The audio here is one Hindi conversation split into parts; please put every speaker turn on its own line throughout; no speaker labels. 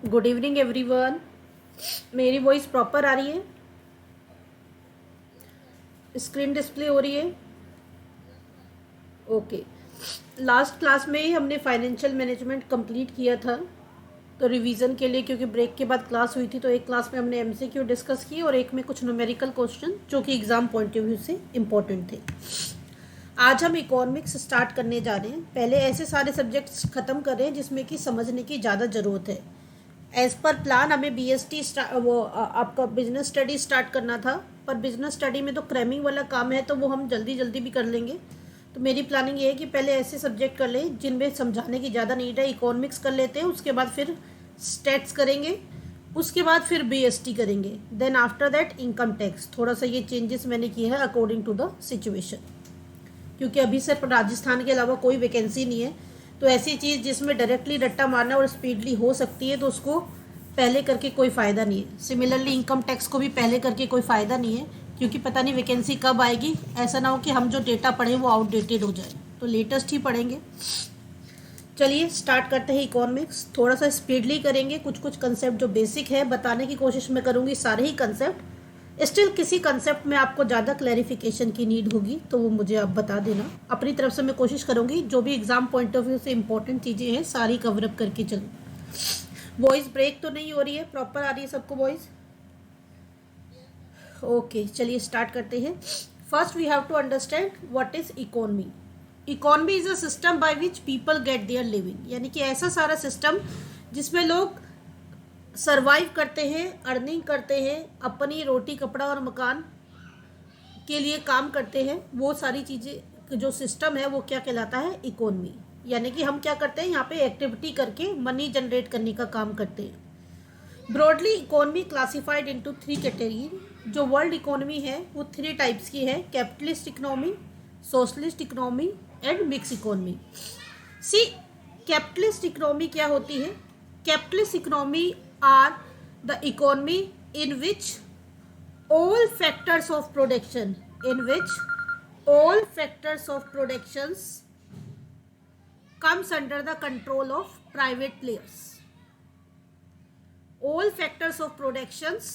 Good evening everyone. मेरी वॉइस प्रॉपर आ रही है? स्क्रीन डिस्प्ले हो रही है? ओके। लास्ट क्लास में ही हमने फाइनेंशियल मैनेजमेंट कंप्लीट किया था। तो रिवीजन के लिए, क्योंकि ब्रेक के बाद क्लास हुई थी, तो एक क्लास में हमने एमसीक्यू डिस्कस किए और एक में कुछ न्यूमेरिकल क्वेश्चन जो कि एग्जाम पॉइंट ऑफ व्यू से इम्पोर्टेंट थे। आज हम इकोनॉमिक्स स्टार्ट करने जा रहे हैं। पहले ऐसे सारे सब्जेक्ट्स ख़त्म कर रहे हैं जिसमें कि समझने की ज़्यादा ज़रूरत है। एज़ पर प्लान हमें बीएसटी आपका बिजनेस स्टडी स्टार्ट करना था, पर बिजनेस स्टडी में तो क्रैमिंग वाला काम है, तो वो हम जल्दी जल्दी भी कर लेंगे। तो मेरी प्लानिंग ये है कि पहले ऐसे सब्जेक्ट कर लें जिनमें समझाने की ज़्यादा नीड है। इकोनॉमिक्स कर लेते हैं, उसके बाद फिर स्टैट्स करेंगे, उसके बाद फिर बीएसटी करेंगे, then after that income tax. थोड़ा सा ये चेंजेस मैंने किए हैं अकॉर्डिंग टू द सिचुएशन, क्योंकि अभी सिर्फ राजस्थान के अलावा कोई वैकेंसी नहीं है। तो ऐसी चीज़ जिसमें डायरेक्टली रट्टा मारना और स्पीडली हो सकती है, तो उसको पहले करके कोई फ़ायदा नहीं है। सिमिलरली इनकम टैक्स को भी पहले करके कोई फ़ायदा नहीं है, क्योंकि पता नहीं वैकेंसी कब आएगी। ऐसा ना हो कि हम जो डेटा पढ़ें वो आउटडेटेड हो जाए, तो लेटेस्ट ही पढ़ेंगे। चलिए स्टार्ट करते हैं। इकोनॉमिक्स थोड़ा सा स्पीडली करेंगे। कुछ कुछ कंसेप्ट जो बेसिक है बताने की कोशिश मैं करूँगी, सारे ही कंसेप्ट। स्टिल किसी कंसेप्ट में आपको ज़्यादा क्लैरिफिकेशन की नीड होगी तो वो मुझे आप बता देना। अपनी तरफ से मैं कोशिश करूँगी जो भी एग्जाम पॉइंट ऑफ व्यू से इंपॉर्टेंट चीज़ें हैं सारी कवरअप करके चलूँ। वॉइस ब्रेक तो नहीं हो रही है? प्रॉपर आ रही है सबको वॉइस? ओके, चलिए स्टार्ट करते हैं। First we have to understand what is economy. Economy is a system by which people get their living, यानी कि ऐसा सारा सिस्टम जिसमें लोग सरवाइव करते हैं, अर्निंग करते हैं, अपनी रोटी कपड़ा और मकान के लिए काम करते हैं। वो सारी चीज़ें जो सिस्टम है वो क्या कहलाता है? इकोनॉमी। यानी कि हम क्या करते हैं, यहाँ पे एक्टिविटी करके मनी जनरेट करने का काम करते हैं। Broadly economy classified into 3 category. जो वर्ल्ड इकोनॉमी है वो 3 टाइप्स की है: capitalist economy, socialist economy and mix economy. See, capitalist economy क्या होती है? Capitalist economy are the economy in which all factors of production in which all factors of productions comes under the control of private players. All factors of productions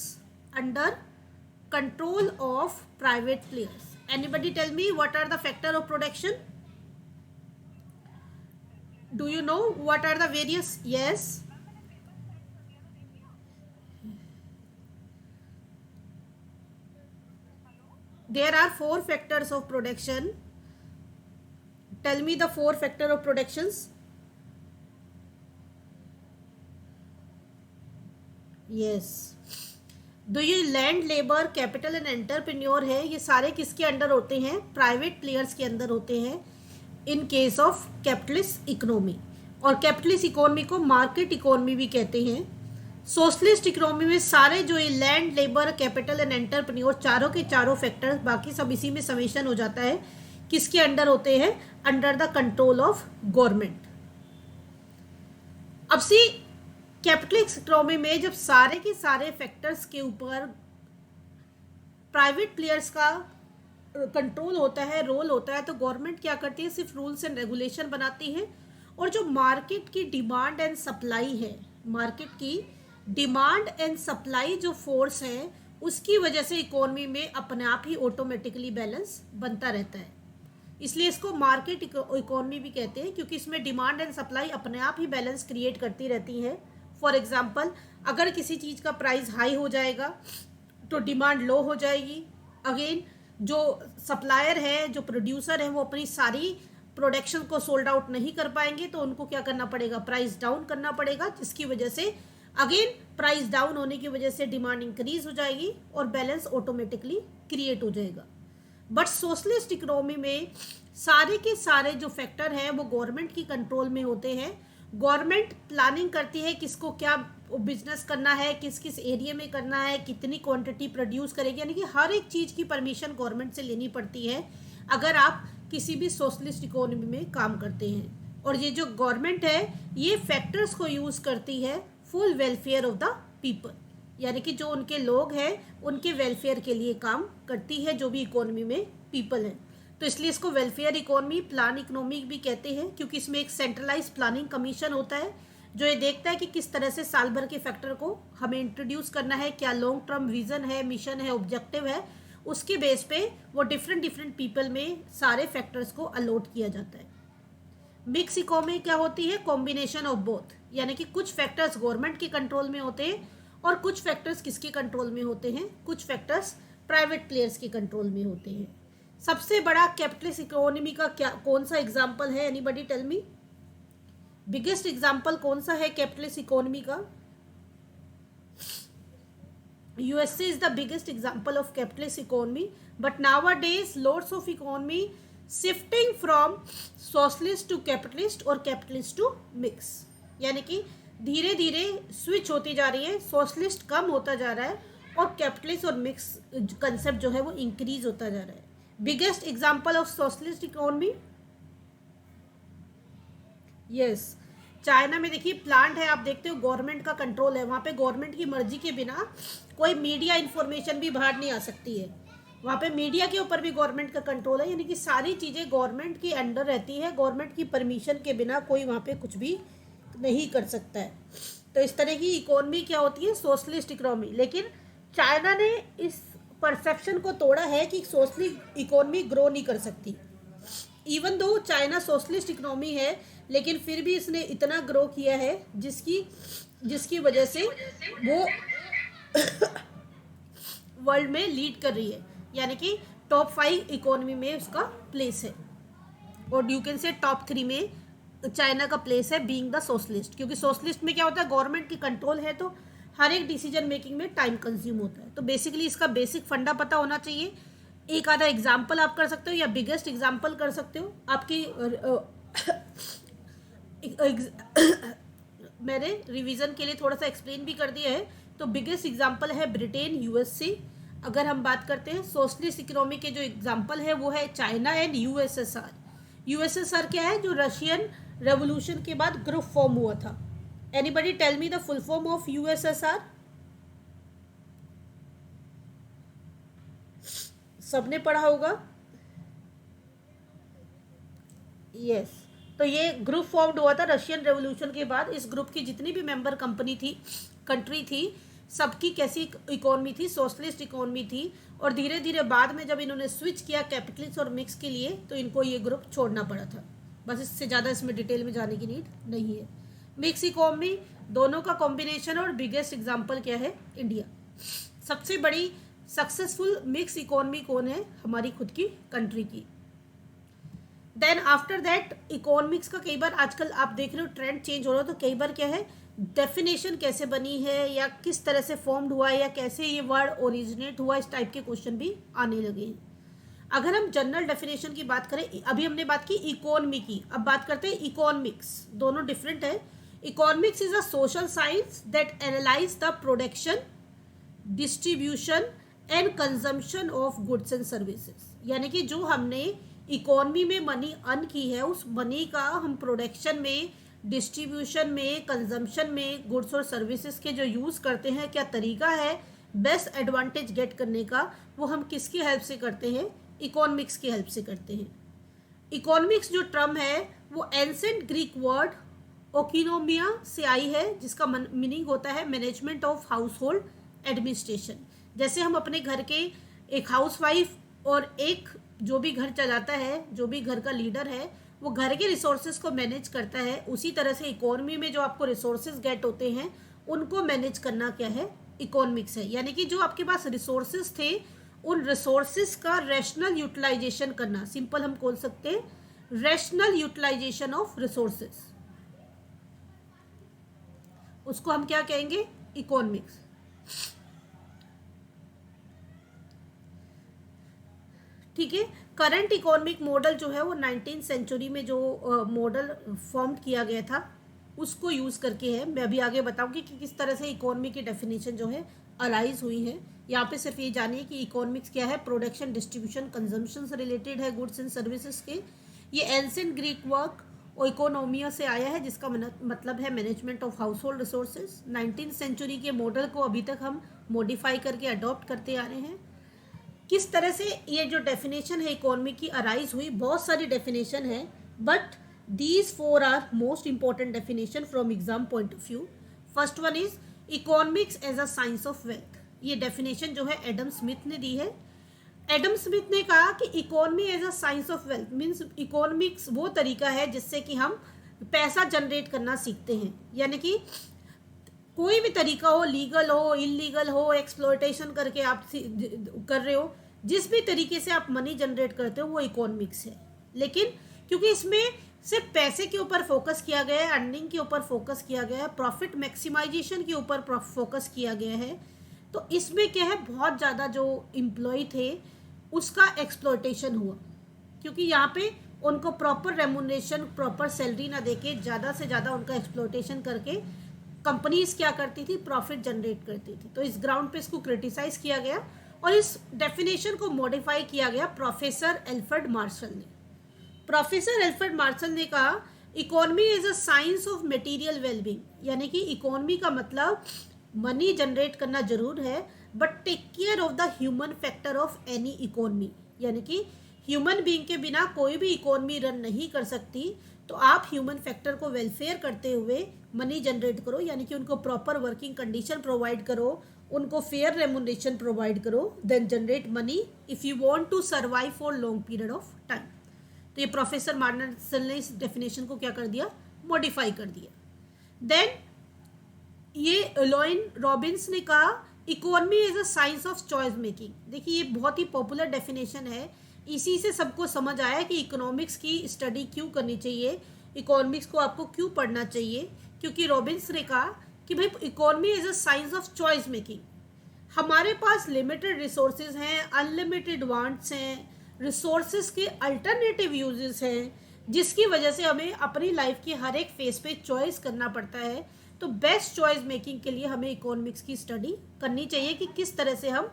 under control of private players. Anybody tell me what are the factor of production? Do you know what are the various? Yes. There are 4 factors of production. Tell me the 4 factor of productions. Yes. Do you land, labour, capital and entrepreneur है, ये सारे किसके अंडर होते हैं? प्राइवेट प्लेयर्स के अंदर होते हैं in case of capitalist economy. और कैपिटलिस्ट इकोनॉमी को मार्केट इकोनॉमी भी कहते हैं। सोशलिस्ट इकोनॉमी में सारे जो ये land, labour, capital and entrepreneur चारों के चारों फैक्टर्स, बाकी सब इसी में समेशन हो जाता है, किसके अंडर होते हैं? Under the control of government. अब सी, कैपिटलिस्ट इकोनॉमी में जब सारे के सारे फैक्टर्स के ऊपर प्राइवेट प्लेयर्स का कंट्रोल होता है, रोल होता है, तो गवर्नमेंट क्या करती है? सिर्फ रूल्स एंड रेगुलेशन बनाती है। और जो मार्केट की डिमांड एंड सप्लाई है, मार्केट की डिमांड एंड सप्लाई जो फोर्स है, उसकी वजह से इकोनॉमी में अपने आप ही ऑटोमेटिकली बैलेंस बनता रहता है। इसलिए इसको मार्केट इकोनॉमी भी कहते हैं, क्योंकि इसमें डिमांड एंड सप्लाई अपने आप ही बैलेंस क्रिएट करती रहती है। फॉर एग्जाम्पल, अगर किसी चीज़ का प्राइस हाई हो जाएगा तो डिमांड लो हो जाएगी। अगेन, जो सप्लायर है, जो प्रोड्यूसर है, वो अपनी सारी प्रोडक्शन को सोल्ड आउट नहीं कर पाएंगे, तो उनको क्या करना पड़ेगा? प्राइस डाउन करना पड़ेगा, जिसकी वजह से अगेन प्राइस डाउन होने की वजह से डिमांड इंक्रीज हो जाएगी और बैलेंस ऑटोमेटिकली क्रिएट हो जाएगा। बट सोशलिस्ट इकोनॉमी में सारे के सारे जो फैक्टर हैं वो गवर्नमेंट की कंट्रोल में होते हैं। गवर्नमेंट प्लानिंग करती है किसको क्या बिजनेस करना है, किस किस एरिया में करना है, कितनी क्वांटिटी प्रोड्यूस करेगी, यानी कि हर एक चीज़ की परमिशन गवर्नमेंट से लेनी पड़ती है अगर आप किसी भी सोशलिस्ट इकोनॉमी में काम करते हैं। और ये जो गवर्नमेंट है ये फैक्टर्स को यूज़ करती है full welfare of the people, यानी कि जो उनके लोग हैं उनके वेलफेयर के लिए काम करती है, जो भी इकोनॉमी में पीपल हैं। तो इसलिए इसको वेलफेयर इकोनॉमी, प्लान इकोनॉमी भी कहते हैं, क्योंकि इसमें एक सेंट्रलाइज प्लानिंग कमीशन होता है जो ये देखता है कि किस तरह से साल भर के फैक्टर को हमें इंट्रोड्यूस करना है, क्या लॉन्ग टर्म विजन है, मिशन है, ऑब्जेक्टिव है, उसके बेस पे वो डिफरेंट डिफरेंट पीपल में सारे फैक्टर्स को अलॉट किया जाता है। मिक्स इकोनॉमी क्या होती है? कॉम्बिनेशन ऑफ बोथ, यानी कि कुछ फैक्टर्स गवर्नमेंट के कंट्रोल में होते हैं और कुछ फैक्टर्स किसके कंट्रोल में होते हैं? कुछ फैक्टर्स प्राइवेट प्लेयर्स के कंट्रोल में होते हैं। सबसे बड़ा कैपिटलिस्ट इकोनॉमी का क्या कौन सा एग्जांपल है? Anybody tell me, biggest example कौन सा है कैपिटलिस्ट इकोनॉमी का? USA is the biggest example of capitalist economy, but nowadays lots of economy shifting from socialist to capitalist और capitalist to mix, यानी कि धीरे धीरे स्विच होती जा रही है, सोशलिस्ट कम होता जा रहा है और कैपिटलिस्ट और मिक्स कंसेप्ट जो है वो इंक्रीज होता जा रहा है। Biggest example of socialist economy, yes, China में देखिए प्लांट है, आप देखते हो गवर्नमेंट का कंट्रोल है, वहाँ पे गवर्नमेंट की मर्जी के बिना कोई मीडिया इन्फॉर्मेशन भी बाहर नहीं आ सकती है, वहाँ पे मीडिया के ऊपर भी गवर्नमेंट का कंट्रोल है, यानी कि सारी चीज़ें गवर्नमेंट के अंडर रहती है, गवर्नमेंट की परमिशन के बिना कोई वहाँ पे कुछ भी नहीं कर सकता है। तो इस तरह की इकोनॉमी क्या होती है? Socialist economy. लेकिन चाइना ने इस परसेप्शन को तोड़ा है कि सोशलिस्ट इकोनॉमी ग्रो नहीं कर सकती। Even though China socialist economy है, लेकिन फिर भी इसने इतना ग्रो किया है जिसकी वजह से वो वर्ल्ड में लीड कर रही है, यानी कि टॉप 5 इकोनॉमी में उसका प्लेस है, और यू कैन से टॉप 3 में चाइना का प्लेस है बीइंग द सोशलिस्ट। क्योंकि सोशलिस्ट में क्या होता है? गवर्नमेंट की कंट्रोल है, तो हर एक डिसीजन मेकिंग में टाइम कंज्यूम होता है। तो बेसिकली इसका बेसिक फंडा पता होना चाहिए। एक आधा एग्जाम्पल आप कर सकते हो या बिगेस्ट एग्जाम्पल कर सकते हो। आपकी मैंने रिवीजन के लिए थोड़ा सा एक्सप्लेन भी कर दिया है। तो बिगेस्ट एग्जाम्पल है ब्रिटेन, यूएसए। अगर हम बात करते हैं सोशलिस्ट इकोनॉमी के जो एग्जाम्पल है वो है चाइना एंड यूएसएसआर। यूएसएसआर क्या है? जो रशियन रेवोल्यूशन के बाद ग्रुप फॉर्म हुआ था। Anybody tell me the full form of USSR? सबने पढ़ा होगा, यस। तो ये ग्रुप फॉर्म्ड हुआ था रशियन रेवोल्यूशन के बाद। इस ग्रुप की जितनी भी मेंबर कंपनी थी, कंट्री थी, सबकी कैसी इकोनॉमी थी? सोशलिस्ट इकोनॉमी थी। और धीरे धीरे बाद में जब इन्होंने स्विच किया कैपिटलिस्ट और मिक्स के लिए, तो इनको ये ग्रुप छोड़ना पड़ा था। बस इससे ज़्यादा इसमें डिटेल में जाने की नीड नहीं है। मिक्स इकोनॉमी दोनों का कॉम्बिनेशन, और बिगेस्ट एग्जाम्पल क्या है? इंडिया। सबसे बड़ी सक्सेसफुल मिक्स इकोनॉमी कौन है? हमारी खुद की कंट्री की। देन आफ्टर दैट इकोनॉमिक्स का कई बार आजकल आप देख रहे हो ट्रेंड चेंज हो रहा है, तो कई बार क्या है, डेफिनेशन कैसे बनी है या किस तरह से फॉर्म्ड हुआ है या कैसे ये वर्ड ओरिजिनेट हुआ, इस टाइप के क्वेश्चन भी आने लगे हैं। अगर हम जनरल डेफिनेशन की बात करें, अभी हमने बात की इकोनॉमी की, अब बात करते हैं इकोनॉमिक्स। दोनों डिफरेंट है। Economics is a social science that analyse the production, distribution and consumption of goods and services, यानी कि जो हमने इकोनॉमी में मनी अर्न की है, उस मनी का हम प्रोडक्शन में, डिस्ट्रीब्यूशन में, कंजम्पशन में, गुड्स और सर्विसेज के जो यूज़ करते हैं, क्या तरीका है बेस्ट एडवांटेज गेट करने का, वो हम किसकी हेल्प से करते हैं? इकोनॉमिक्स की हेल्प से करते हैं। इकोनॉमिक्स जो टर्म है वो एंसेंट ग्रीक वर्ड ओकिनोमिया से आई है, जिसका मीनिंग होता है management of house hold administration. जैसे हम अपने घर के एक हाउसवाइफ और एक जो भी घर चलाता है, जो भी घर का लीडर है, वो घर के रिसोर्सेज को मैनेज करता है, उसी तरह से इकोनॉमी में जो आपको रिसोर्सेज गेट होते हैं उनको मैनेज करना क्या है? इकोनॉमिक्स है। यानी कि जो आपके पास रिसोर्सेज थे, उन रिसोर्सेज का रैशनल यूटिलाइजेशन करना, सिंपल हम बोल सकते हैं रैशनल यूटिलाइजेशन ऑफ रिसोर्सेज, उसको हम क्या कहेंगे? इकोनॉमिक्स। ठीक है। करंट इकोनॉमिक मॉडल जो है वो 19th सेंचुरी में जो मॉडल फॉर्म किया गया था उसको यूज़ करके है। मैं अभी आगे बताऊंगी कि किस तरह से इकोनॉमी की डेफिनेशन जो है अराइज हुई है। यहाँ पे सिर्फ ये जानिए कि इकोनॉमिक्स क्या है। प्रोडक्शन, डिस्ट्रीब्यूशन, कंजम्पशन से रिलेटेड है, गुड्स एंड सर्विसेज के। ये एंसेंट ग्रीक वर्क और इकोनॉमिया से आया है, जिसका मतलब है management of household resources. 19th century के मॉडल को अभी तक हम मॉडिफाई करके अडॉप्ट करते आ रहे हैं। किस तरह से ये जो डेफिनेशन है इकोनॉमी की अराइज हुई, बहुत सारी डेफिनेशन है, but These four are most important definition from exam point of view. First one is economics as a science of wealth. ये definition जो है एडम स्मिथ ने दी है. एडम स्मिथ ने कहा कि economy as a science of wealth means economics वो तरीका है जिससे कि हम पैसा जनरेट करना सीखते हैं. यानी कि कोई भी तरीका हो, लीगल हो, इलीगल हो, एक्सप्लॉयटेशन करके आप कर रहे हो, जिस भी तरीके से आप मनी जनरेट करते हो वो इकोनॉमिक्स है. लेकिन क्योंकि इसमें सिर्फ पैसे के ऊपर फोकस किया गया है, अर्निंग के ऊपर फोकस किया गया है, प्रॉफिट मैक्सिमाइजेशन के ऊपर फोकस किया गया है, तो इसमें क्या है बहुत ज़्यादा जो एम्प्लॉय थे उसका एक्सप्लॉयटेशन हुआ. क्योंकि यहाँ पे उनको प्रॉपर रेमुनरेशन, प्रॉपर सैलरी ना देके ज़्यादा से ज़्यादा उनका एक्सप्लॉयटेशन करके कंपनीज क्या करती थी, प्रॉफिट जनरेट करती थी. तो इस ग्राउंड पे इसको क्रिटिसाइज किया गया और इस डेफिनेशन को मॉडिफाई किया गया प्रोफेसर एल्फ्रेड मार्शल ने. प्रोफेसर एल्फ्रेड मार्शल ने कहा economy is a science of material wellbeing. यानी कि इकोनॉमी का मतलब मनी जनरेट करना जरूर है but take care of the human factor of any economy. यानी कि ह्यूमन बीइंग के बिना कोई भी इकोनॉमी रन नहीं कर सकती. तो आप ह्यूमन फैक्टर को वेलफेयर करते हुए मनी जनरेट करो. यानी कि उनको प्रॉपर वर्किंग कंडीशन प्रोवाइड करो, उनको फेयर रेमुनरेशन प्रोवाइड करो, then generate money if you want to survive for long period of time. तो ये प्रोफेसर मार्शल ने इस डेफिनेशन को क्या कर दिया, मॉडिफाई कर दिया. देन ये लॉइन रॉबिन्स ने कहा economy is a science of choice making. देखिए ये बहुत ही पॉपुलर डेफिनेशन है. इसी से सबको समझ आया कि इकोनॉमिक्स की स्टडी क्यों करनी चाहिए, इकोनॉमिक्स को आपको क्यों पढ़ना चाहिए. क्योंकि रॉबिन्स ने कहा कि भाई economy is a science of choice making. हमारे पास लिमिटेड रिसोर्सेज हैं, अनलिमिटेड वांट्स हैं, रिसोर्सेज के अल्टरनेटिव यूजेस हैं, जिसकी वजह से हमें अपनी लाइफ की हर एक फेज पे चॉइस करना पड़ता है. तो बेस्ट चॉइस मेकिंग के लिए हमें इकोनॉमिक्स की स्टडी करनी चाहिए कि किस तरह से हम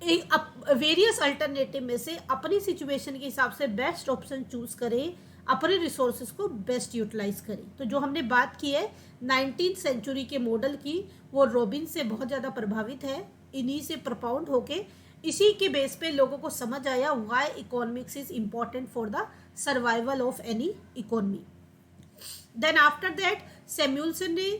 वेरियस अल्टरनेटिव में से अपनी सिचुएशन के हिसाब से बेस्ट ऑप्शन चूज करें, अपने रिसोर्सेज को बेस्ट यूटिलाइज करें. तो जो हमने बात की है 19th सेंचुरी के मॉडल की, वो रॉबिन से बहुत ज़्यादा प्रभावित है. इन्हीं से प्रपाउंड होके इसी के बेस पे लोगों को समझ आया why economics is important for the survival of any economy. Then after that Samuelson ने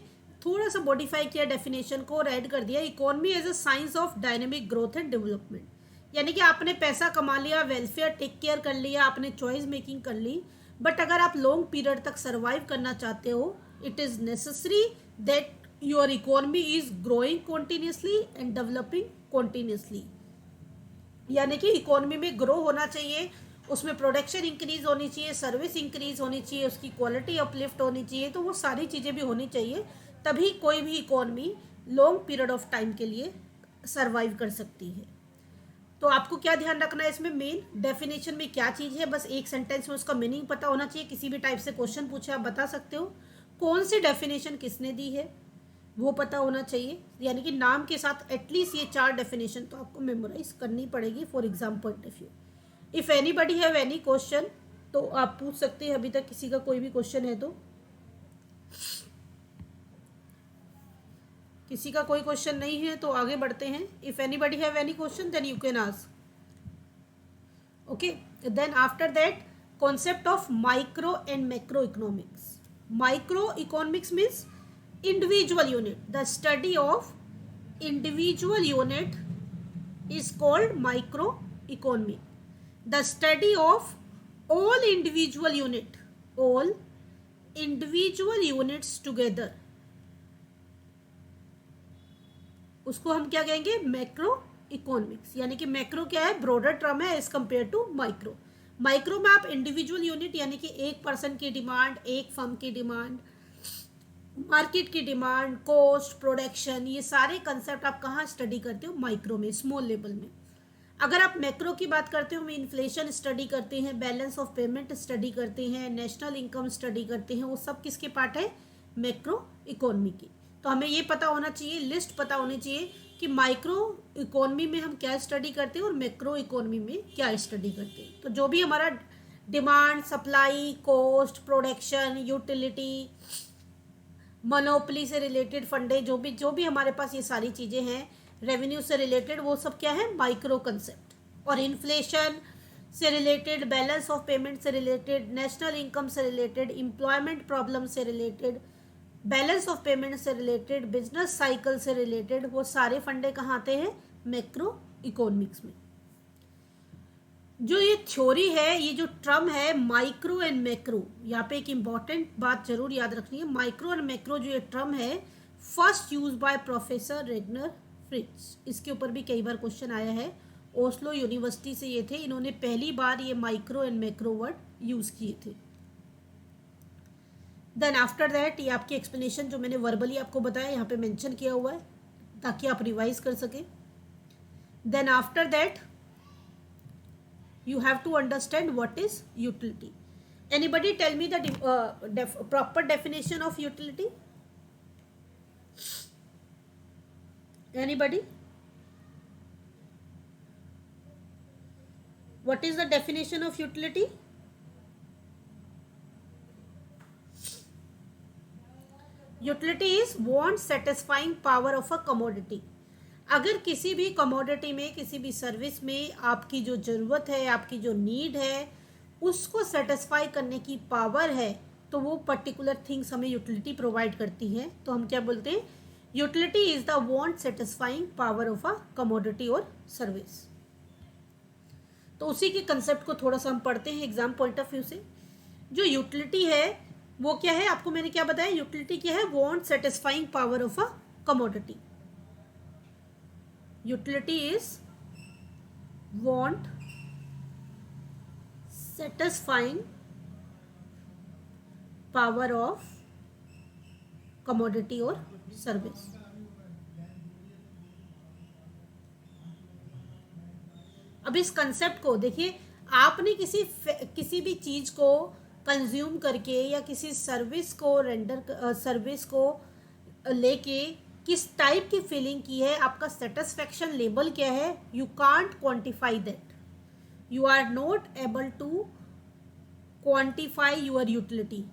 थोड़ा सा मॉडिफाई किया डेफिनेशन को और ऐड कर दिया economy as a science of dynamic growth and development. यानी कि आपने पैसा कमा लिया, वेलफेयर टेक केयर कर लिया, आपने चॉइस मेकिंग कर ली, बट अगर आप लॉन्ग पीरियड तक सर्वाइव करना चाहते हो it is necessary that your economy is growing continuously and developing continuously. यानी कि इकोनॉमी में ग्रो होना चाहिए, उसमें प्रोडक्शन इंक्रीज होनी चाहिए, सर्विस इंक्रीज होनी चाहिए, उसकी क्वालिटी अपलिफ्ट होनी चाहिए. तो वो सारी चीज़ें भी होनी चाहिए, तभी कोई भी economy long period of time के लिए सर्वाइव कर सकती है. तो आपको क्या ध्यान रखना है इसमें, मेन डेफिनेशन में क्या चीज़ है, बस एक सेंटेंस में उसका मीनिंग पता होना चाहिए. किसी भी टाइप से क्वेश्चन पूछे आप बता सकते हो. कौन सी डेफिनेशन किसने दी है वो पता होना चाहिए. यानी कि नाम के साथ एटलीस्ट ये 4 डेफिनेशन तो आपको मेमोराइज करनी पड़ेगी for exam point of view. If anybody have any question तो आप पूछ सकते हैं. अभी तक किसी का कोई भी क्वेश्चन है तो, किसी का कोई क्वेश्चन नहीं है तो आगे बढ़ते हैं. If anybody have any question then you can ask. Okay, then after that concept of micro and macro economics. Micro economics means individual unit. The study of individual unit is called microeconomy. The study of all individual units together, उसको हम क्या कहेंगे, मैक्रो इकोनॉमिक्स. यानी कि मैक्रो क्या है, ब्रॉडर टर्म है as compare to micro. Micro में आप इंडिविजुअल यूनिट यानी कि एक पर्सन की डिमांड, एक फर्म की डिमांड, मार्केट की डिमांड, कॉस्ट, प्रोडक्शन, ये सारे कंसेप्ट आप कहाँ स्टडी करते हो, माइक्रो में, स्मॉल लेवल में. अगर आप मैक्रो की बात करते हो, हम इन्फ्लेशन स्टडी करते हैं, बैलेंस ऑफ पेमेंट स्टडी करते हैं, नेशनल इनकम स्टडी करते हैं, वो सब किसके पार्ट है, मैक्रो इकोनॉमी की. तो हमें ये पता होना चाहिए, लिस्ट पता होनी चाहिए कि माइक्रो इकोनॉमी में हम क्या स्टडी करते हैं और मैक्रो इकोनॉमी में क्या स्टडी करते हैं. तो जो भी हमारा demand, supply, cost, production, utility, monopoly से रिलेटेड फंडे, जो भी हमारे पास ये सारी चीज़ें हैं, रेवेन्यू से रिलेटेड, वो सब क्या है, माइक्रो कंसेप्ट. और इन्फ्लेशन, से रिलेटेड, बैलेंस ऑफ पेमेंट से रिलेटेड, नेशनल इनकम से रिलेटेड, एम्प्लॉयमेंट प्रॉब्लम से रिलेटेड, बैलेंस ऑफ पेमेंट से रिलेटेड, बिजनेस साइकिल से रिलेटेड, वो सारे फंडे कहाँ आते हैं? मैक्रो इकोनॉमिक्स में। जो ये थ्योरी है, ये जो टर्म है माइक्रो एंड मैक्रो, यहाँ पे एक इंपॉर्टेंट बात जरूर याद रखनी है। माइक्रो एंड मैक्रो जो ये टर्म है, first use by professor Ragnar Fritz. इसके ऊपर भी कई बार क्वेश्चन आया है। ओस्लो यूनिवर्सिटी से ये थे, इन्होंने पहली बार ये micro and macro word use किए थे। देन आफ्टर दैट ये आपकी एक्सप्लेनेशन जो मैंने वर्बली आपको बताया यहाँ पे मेंशन किया हुआ है ताकि आप रिवाइज कर सकें। Then after that you have to understand what is utility. Anybody tell me the proper definition of utility? Anybody? What is the definition of utility? Utility is want satisfying power of a commodity. अगर किसी भी कमोडिटी में, किसी भी सर्विस में आपकी जो ज़रूरत है, आपकी जो नीड है, उसको सेटिस्फाई करने की पावर है, तो वो पर्टिकुलर थिंग्स हमें यूटिलिटी प्रोवाइड करती है। तो हम क्या बोलते हैं? Utility is the want satisfying power of a commodity और सर्विस। तो उसी के कंसेप्ट को थोड़ा सा हम पढ़ते हैं एग्जाम पॉइंट ऑफ व्यू से। जो यूटिलिटी है वो क्या है? आपको मैंने क्या बताया? यूटिलिटी क्या है? Want satisfying power of a commodity. Utility is want satisfying power of commodity or service. अब इस कंसेप्ट को देखिए, आपने किसी भी चीज को कंज्यूम करके या किसी सर्विस को सर्विस को लेके किस टाइप की फीलिंग की है, आपका सेटिस्फैक्शन लेवल क्या है, you can't quantify that, you are not able to quantify your utility.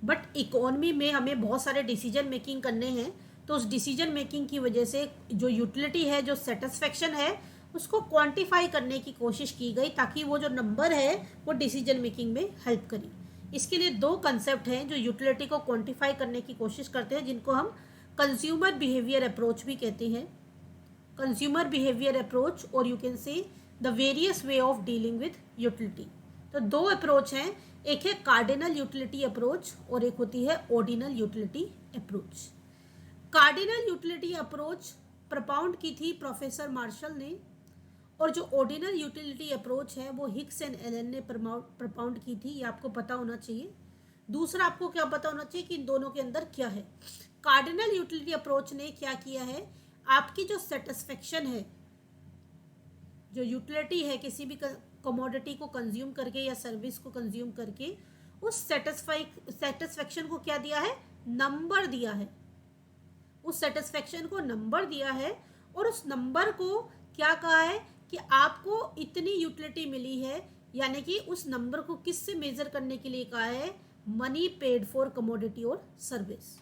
But economy में हमें बहुत सारे डिसीजन मेकिंग करने हैं, तो उस डिसीजन मेकिंग की वजह से जो यूटिलिटी है, जो सेटिस्फैक्शन है, उसको क्वांटिफाई करने की कोशिश की गई ताकि वो जो नंबर है वो डिसीजन मेकिंग में हेल्प करे। इसके लिए दो कंसेप्ट हैं जो यूटिलिटी को क्वांटिफाई करने की कोशिश करते हैं, जिनको हम कंज्यूमर बिहेवियर अप्रोच भी कहते हैं। कंज्यूमर बिहेवियर अप्रोच, और यू कैन से the various way of dealing with utility. तो दो अप्रोच हैं, एक है कार्डिनल यूटिलिटी अप्रोच और एक होती है ordinal utility approach. Cardinal utility approach propound की थी प्रोफेसर मार्शल ने, और जो ऑर्डिनल यूटिलिटी अप्रोच है वो हिक्स एंड एलन ने प्रपाउंड की थी। ये आपको पता होना चाहिए। दूसरा आपको क्या पता होना चाहिए कि इन दोनों के अंदर क्या है। कार्डिनल यूटिलिटी अप्रोच ने क्या किया है, आपकी जो सेटिस्फेक्शन है, जो यूटिलिटी है किसी भी कमोडिटी को कंज्यूम करके या सर्विस को कंज्यूम करके, उस सेटिस्फेक्शन को क्या दिया है, नंबर दिया है। उस सेटिस्फेक्शन को नंबर दिया है, और उस नंबर को क्या कहा है कि आपको इतनी यूटिलिटी मिली है, यानी कि उस नंबर को किससे मेजर करने के लिए कहा है, मनी पेड फॉर कमोडिटी और सर्विस।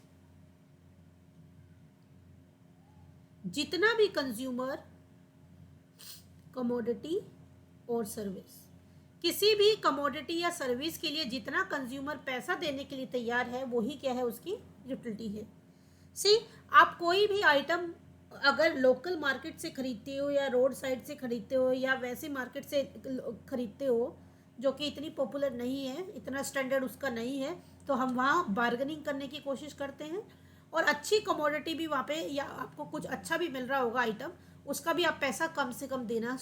जितना भी कंज्यूमर कमोडिटी और सर्विस, किसी भी कमोडिटी या सर्विस के लिए जितना कंज्यूमर पैसा देने के लिए तैयार है, वही क्या है, उसकी यूटिलिटी है। सी, आप कोई भी आइटम अगर लोकल मार्केट से खरीदते हो या रोड साइड से खरीदते हो या वैसे मार्केट से खरीदते हो जो कि इतनी पॉपुलर नहीं है, इतना स्टैंडर्ड उसका नहीं है, तो हम वहाँ बार्गेनिंग करने की कोशिश करते हैं, और अच्छी कमोडिटी भी वहाँ पे, या आपको कुछ अच्छा भी मिल रहा होगा आइटम, उसका भी आप पैसा कम से कम देना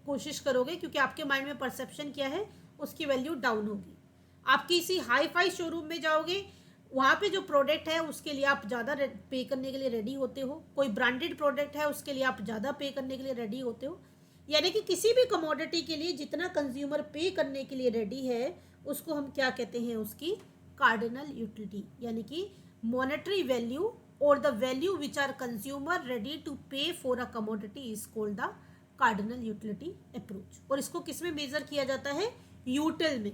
कोशिश करोगे, क्योंकि आपके माइंड में परसेप्शन क्या है, उसकी वैल्यू डाउन होगी। आप किसी हाई फाई शोरूम में जाओगे, वहाँ पे जो प्रोडक्ट है उसके लिए आप ज़्यादा पे करने के लिए रेडी होते हो, कोई ब्रांडेड प्रोडक्ट है उसके लिए आप ज़्यादा पे करने के लिए रेडी होते हो। यानी कि किसी भी कमोडिटी के लिए जितना कंज्यूमर पे करने के लिए रेडी है, उसको हम क्या कहते हैं, उसकी कार्डिनल यूटिलिटी, यानी कि मॉनेटरी वैल्यू और the value which are consumer ready to pay for a commodity is called the cardinal utility approach. और इसको किस में मेजर किया जाता है, यूटिल में।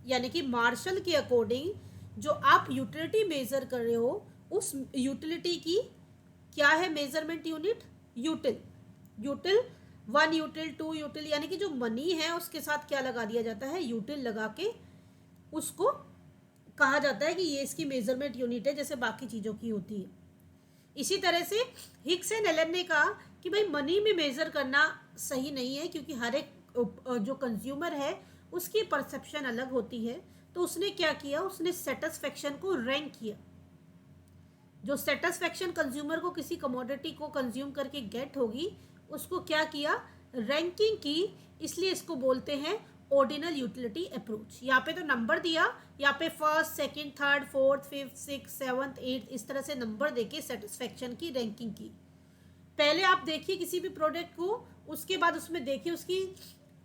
यानी कि मार्शल के अकॉर्डिंग जो आप यूटिलिटी मेजर कर रहे हो, उस यूटिलिटी की क्या है मेजरमेंट यूनिट, यूटिल। यूटिल 1 यूटिल 2 यूटिल, यानी कि जो मनी है उसके साथ क्या लगा दिया जाता है, यूटिल लगा के उसको कहा जाता है कि ये इसकी मेजरमेंट यूनिट है जैसे बाकी चीज़ों की होती है। इसी तरह से हिक्स एंड एलन ने कहा कि भाई मनी में मेजर करना सही नहीं है, क्योंकि हर एक जो कंज्यूमर है उसकी परसेप्शन अलग होती है। तो उसने क्या किया, उसने सेटिस्फेक्शन को रैंक किया। जो सेटिस्फेक्शन कंज्यूमर को किसी कमोडिटी को कंज्यूम करके गेट होगी उसको क्या किया, रैंकिंग की। इसलिए इसको बोलते हैं ऑर्डिनल यूटिलिटी अप्रोच। यहाँ पे तो नंबर दिया, यहाँ पे first, second, third, fourth, fifth, six, seventh, eighth, इस तरह से नंबर देके सेटिस्फेक्शन की रैंकिंग की। पहले आप देखिए किसी भी प्रोडक्ट को, उसके बाद उसमें देखिए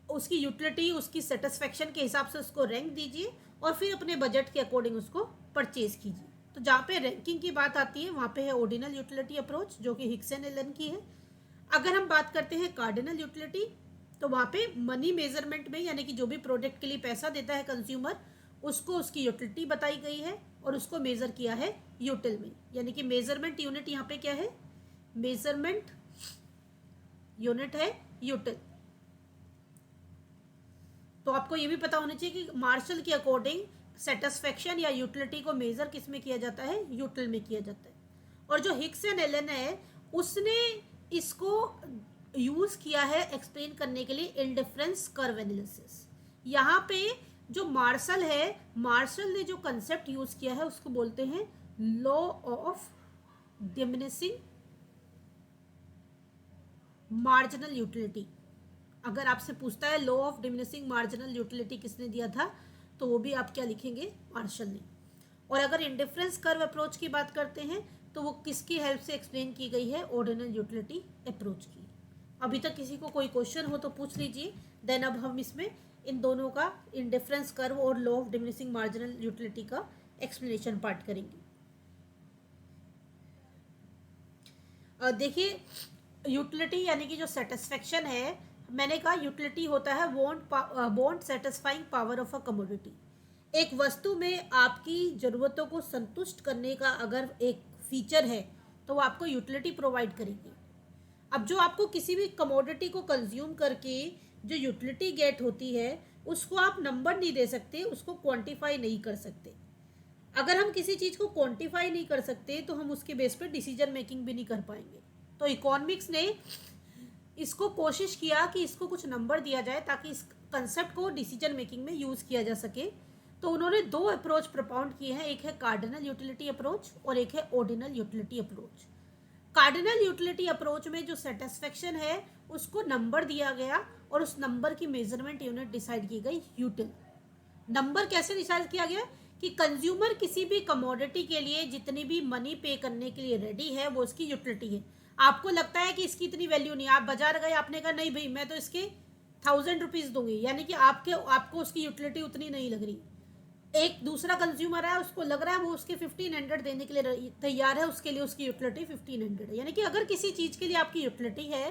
उसकी यूटिलिटी, उसकी सेटिस्फेक्शन के हिसाब से उसको रैंक दीजिए और फिर अपने बजट के अकॉर्डिंग उसको परचेज कीजिए। तो जहाँ पे रैंकिंग की बात आती है वहाँ पे है ऑर्डिनल यूटिलिटी अप्रोच, जो कि हिक्स एंड एलन की है। अगर हम बात करते हैं कार्डिनल यूटिलिटी, तो वहाँ पे मनी मेजरमेंट में, यानी कि जो भी प्रोडक्ट के लिए पैसा देता है कंज्यूमर, उसको उसकी यूटिलिटी बताई गई है और उसको मेजर किया है यूटिल में। यानी कि मेजरमेंट यूनिट यहाँ पे क्या है, मेजरमेंट यूनिट है यूटिल। तो आपको ये भी पता होना चाहिए कि मार्शल के अकॉर्डिंग सेटिस्फेक्शन या यूटिलिटी को मेजर किस में किया जाता है, यूटिल में किया जाता है। और जो हिक्स एंड एलन है उसने इसको यूज किया है एक्सप्लेन करने के लिए इंडिफरेंस कर्व एनालिसिस। यहाँ पे जो मार्शल है, मार्शल ने जो कंसेप्ट यूज किया है उसको बोलते हैं law of diminishing marginal utility. अगर आपसे पूछता है law of diminishing marginal utility किसने दिया था, तो वो भी आप क्या लिखेंगे, मार्शल ने। और अगर इंडिफरेंस कर्व अप्रोच की बात करते हैं तो वो किसकी हेल्प से एक्सप्लेन की गई है, ऑर्डिनल यूटिलिटी अप्रोच की। अभी तक किसी को कोई क्वेश्चन हो तो पूछ लीजिए। देन अब हम इसमें इन दोनों का, इंडिफरेंस कर्व और law of diminishing marginal utility का एक्सप्लेनेशन पार्ट करेंगे। देखिए यूटिलिटी यानी कि जो सेटिस्फेक्शन है, मैंने कहा यूटिलिटी होता है want satisfying power of a commodity. एक वस्तु में आपकी ज़रूरतों को संतुष्ट करने का अगर एक फीचर है तो वो आपको यूटिलिटी प्रोवाइड करेगी। अब जो आपको किसी भी कमोडिटी को कंज्यूम करके जो यूटिलिटी गेट होती है उसको आप नंबर नहीं दे सकते, उसको क्वांटिफाई नहीं कर सकते। अगर हम किसी चीज़ को क्वांटिफाई नहीं कर सकते तो हम उसके बेस पर डिसीजन मेकिंग भी नहीं कर पाएंगे। तो इकोनॉमिक्स ने इसको कोशिश किया कि इसको कुछ नंबर दिया जाए ताकि इस कंसेप्ट को डिसीजन मेकिंग में यूज़ किया जा सके। तो उन्होंने दो अप्रोच प्रपोंड किए हैं, एक है कार्डिनल यूटिलिटी अप्रोच और एक है ordinal utility approach. Cardinal utility approach में जो सेटिस्फेक्शन है उसको नंबर दिया गया और उस नंबर की मेजरमेंट यूनिट डिसाइड की गई, यूटिल। नंबर कैसे डिसाइड किया गया कि कंज्यूमर किसी भी कमोडिटी के लिए जितनी भी मनी पे करने के लिए रेडी है वो उसकी यूटिलिटी है। आपको लगता है कि इसकी इतनी वैल्यू नहीं, आप बाजार गए, आपने कहा नहीं भाई मैं तो इसके 1000 रुपीज़ दूंगी, यानी कि आपको उसकी यूटिलिटी उतनी नहीं लग रही। एक दूसरा कंज्यूमर है, उसको लग रहा है वो उसके 1500 देने के लिए तैयार है, उसके लिए उसकी यूटिलिटी 1500 है। यानी कि अगर किसी चीज़ के लिए आपकी यूटिलिटी है,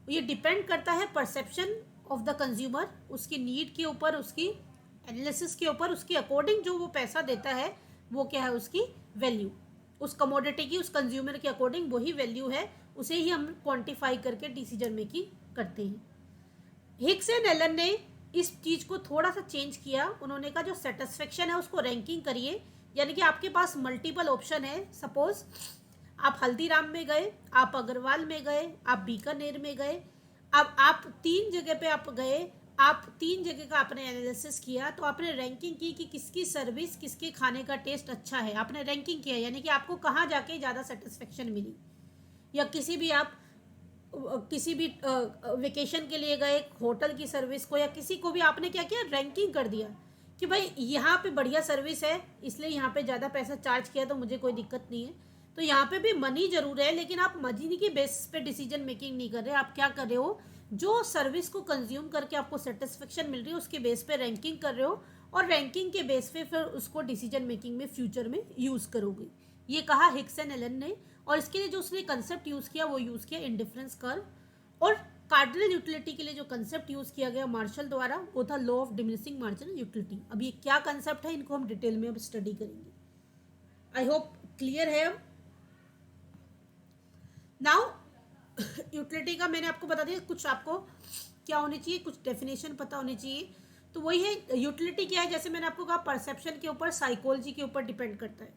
ये डिपेंड करता है परसेप्शन ऑफ द कंज्यूमर, उसकी नीड के ऊपर, उसकी एनालिसिस के ऊपर, उसके अकॉर्डिंग जो वो पैसा देता है वो क्या है, उसकी वैल्यू। उस कमोडिटी की उस कंज्यूमर के अकॉर्डिंग वही वैल्यू है, उसे ही हम क्वांटिफाई करके डिसीजन मेकिंग करते हैं। हिक्स एंड एलन ने इस चीज़ को थोड़ा सा चेंज किया। उन्होंने कहा जो सेटिस्फेक्शन है उसको रैंकिंग करिए, यानी कि आपके पास मल्टीपल ऑप्शन है। सपोज आप हल्दीराम में गए, आप अग्रवाल में गए, आप बीकानेर में गए, अब आप 3 जगह पे आप गए, आप 3 जगह का आपने एनालिसिस किया, तो आपने रैंकिंग की कि किसकी सर्विस, किसके खाने का टेस्ट अच्छा है, आपने रैंकिंग किया। यानी कि आपको कहाँ जाके ज़्यादा सेटिस्फेक्शन मिली। या किसी भी वेकेशन के लिए गए, होटल की सर्विस को या किसी को भी आपने क्या किया, रैंकिंग कर दिया कि भाई यहाँ पे बढ़िया सर्विस है इसलिए यहाँ पे ज़्यादा पैसा चार्ज किया तो मुझे कोई दिक्कत नहीं है। तो यहाँ पे भी मनी जरूर है, लेकिन आप मनी के बेसिस पे डिसीजन मेकिंग नहीं कर रहे। आप क्या कर रहे हो, जो सर्विस को कंज्यूम करके आपको सेटिस्फेक्शन मिल रही है उसके बेस पे रैंकिंग कर रहे हो और रैंकिंग के बेस पे फिर उसको डिसीजन मेकिंग में फ्यूचर में यूज़ करोगे। ये कहा हिक्स एंड एलन ने। और इसके लिए जो उसने कंसेप्ट यूज़ किया वो यूज़ किया इंडिफरेंस कर्व। और कार्डिनल यूटिलिटी के लिए जो कंसेप्ट यूज़ किया गया मार्शल द्वारा वो था law of diminishing marginal utility. अब ये क्या कंसेप्ट है, इनको हम डिटेल में अब स्टडी करेंगे। आई होप क्लियर है। अब नाउ यूटिलिटी का मैंने आपको बता दिया, कुछ आपको क्या होनी चाहिए, कुछ डेफिनेशन पता होनी चाहिए। तो वही है यूटिलिटी क्या है, जैसे मैंने आपको कहा परसेप्शन के ऊपर, साइकोलॉजी के ऊपर डिपेंड करता है।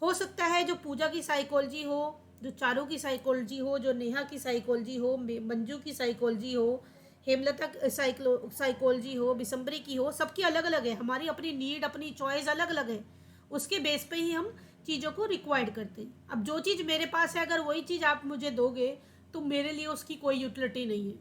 हो सकता है जो पूजा की साइकोलॉजी हो, जो चारू की साइकोलॉजी हो, जो नेहा की साइकोलॉजी हो, मंजू की साइकोलॉजी हो, हेमलता साइकोलॉजी हो, बिसम्बरी की हो, सबकी अलग अलग है। हमारी अपनी नीड, अपनी चॉइस अलग अलग है, उसके बेस पे ही हम चीज़ों को रिक्वायर्ड करते हैं। अब जो चीज़ मेरे पास है, अगर वही चीज़ आप मुझे दोगे तो मेरे लिए उसकी कोई यूटिलिटी नहीं है।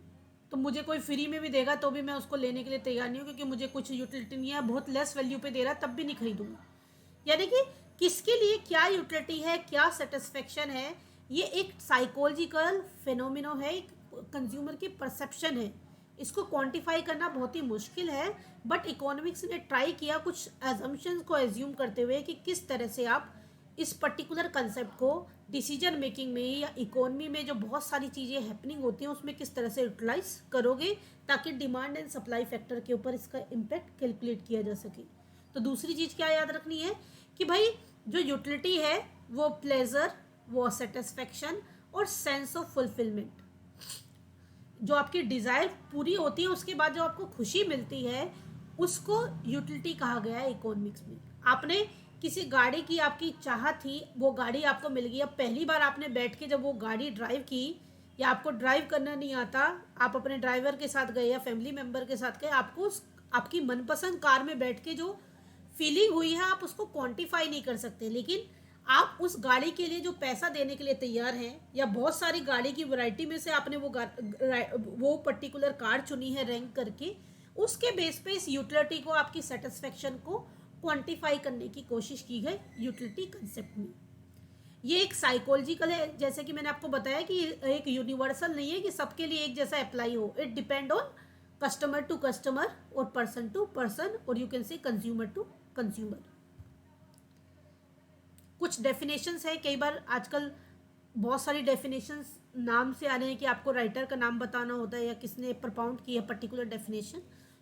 तो मुझे कोई फ्री में भी देगा तो भी मैं उसको लेने के लिए तैयार नहीं हूँ, क्योंकि मुझे कुछ यूटिलिटी नहीं है, बहुत लेस वैल्यू पे दे रहा है, तब भी नहीं खरीदूंगी। यानी कि किसके लिए क्या यूटिलिटी है, क्या सेटिस्फेक्शन है, ये एक साइकोलॉजिकल फिनोमिनो है, एक कंज्यूमर की परसेप्शन है। इसको क्वांटिफाई करना बहुत ही मुश्किल है, बट इकोनॉमिक्स ने ट्राई किया कुछ एजम्पशंस को एज्यूम करते हुए कि किस तरह से आप इस पर्टिकुलर कंसेप्ट को डिसीजन मेकिंग में या इकोनॉमी में जो बहुत सारी चीज़ें हैपनिंग होती हैं उसमें किस तरह से यूटिलाइज करोगे, ताकि डिमांड एंड सप्लाई फैक्टर के ऊपर इसका इम्पैक्ट कैलकुलेट किया जा सके। तो दूसरी चीज़ क्या याद रखनी है कि भाई जो यूटिलिटी है वो प्लेजर, वो सेटिस्फेक्शन और सेंस ऑफ फुलफिलमेंट, जो आपकी डिज़ायर पूरी होती है उसके बाद जो आपको खुशी मिलती है, उसको यूटिलिटी कहा गया है इकोनॉमिक्स में। आपने किसी गाड़ी की आपकी चाह थी, वो गाड़ी आपको मिल गई, अब पहली बार आपने बैठ के जब वो गाड़ी ड्राइव की, या आपको ड्राइव करना नहीं आता, आप अपने ड्राइवर के साथ गए या फैमिली मेम्बर के साथ गए, आपको आपकी मनपसंद कार में बैठ के जो फीलिंग हुई है आप उसको क्वांटिफाई नहीं कर सकते। लेकिन आप उस गाड़ी के लिए जो पैसा देने के लिए तैयार हैं, या बहुत सारी गाड़ी की वैरायटी में से आपने वो पर्टिकुलर कार चुनी है रैंक करके, उसके बेस पे इस यूटिलिटी को, आपकी सेटिस्फेक्शन को क्वांटिफाई करने की कोशिश की गई यूटिलिटी कंसेप्ट में। ये एक साइकोलॉजिकल है, जैसे कि मैंने आपको बताया कि एक यूनिवर्सल नहीं है कि सबके लिए एक जैसा अप्लाई हो। It depend on customer to customer और पर्सन टू पर्सन, और you can say consumer to consumer. कुछ डेफिनेशंस है, कई बार आजकल बहुत सारी डेफिनेशंस नाम से आ रहे हैं कि आपको राइटर का नाम बताना होता है या किसने प्रपाउंड की है पर्टिकुलर डेफिनेशन,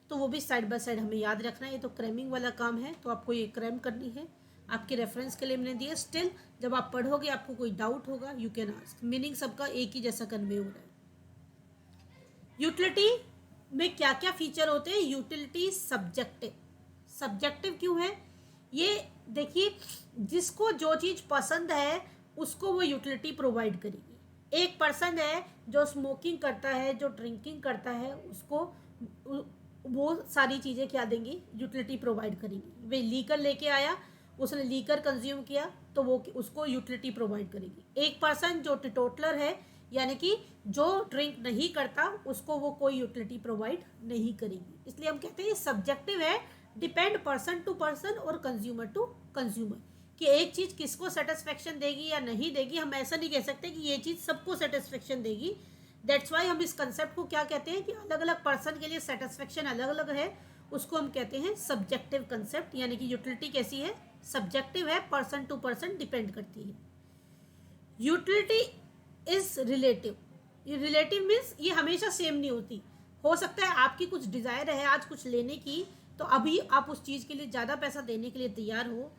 तो वो भी साइड बाय साइड हमें याद रखना है। ये तो क्रैमिंग वाला काम है, तो आपको ये क्रैम करनी है, आपके रेफरेंस के लिए मैंने दिया। स्टिल जब आप पढ़ोगे आपको कोई डाउट होगा, यू कैन आस्क। मीनिंग सबका एक ही जैसा कन्वे हो रहा है। यूटिलिटी में क्या क्या फीचर होते हैं? Utility subjective. सब्जेक्टिव क्यों है? ये देखिए, जिसको जो चीज़ पसंद है उसको वो यूटिलिटी प्रोवाइड करेगी। एक पर्सन है जो स्मोकिंग करता है, जो ड्रिंकिंग करता है, उसको वो सारी चीज़ें क्या देंगी? यूटिलिटी प्रोवाइड करेंगी। वे लीकर लेके आया, उसने लीकर कंज्यूम किया, तो वो उसको यूटिलिटी प्रोवाइड करेगी। एक पर्सन जो टिटोटलर है, यानी कि जो ड्रिंक नहीं करता, उसको वो कोई यूटिलिटी प्रोवाइड नहीं करेगी। इसलिए हम कहते हैं ये सब्जेक्टिव है, डिपेंड पर्सन टू पर्सन और कंज्यूमर टू कंज्यूमर, कि एक चीज़ किसको सेटिस्फेक्शन देगी या नहीं देगी। हम ऐसा नहीं कह सकते कि ये चीज़ सबको सेटिस्फेक्शन देगी। दैट्स वाई हम इस कंसेप्ट को क्या कहते हैं कि अलग अलग पर्सन के लिए सेटिस्फेक्शन अलग अलग है, उसको हम कहते हैं सब्जेक्टिव कंसेप्ट। यानी कि यूटिलिटी कैसी है? सब्जेक्टिव है, पर्सन टू पर्सन डिपेंड करती है। Utility is relative. ये रिलेटिव मीन्स ये हमेशा सेम नहीं होती। हो सकता है आपकी कुछ डिज़ायर है आज कुछ लेने की, तो अभी आप उस चीज़ के लिए ज़्यादा पैसा देने के लिए तैयार हो।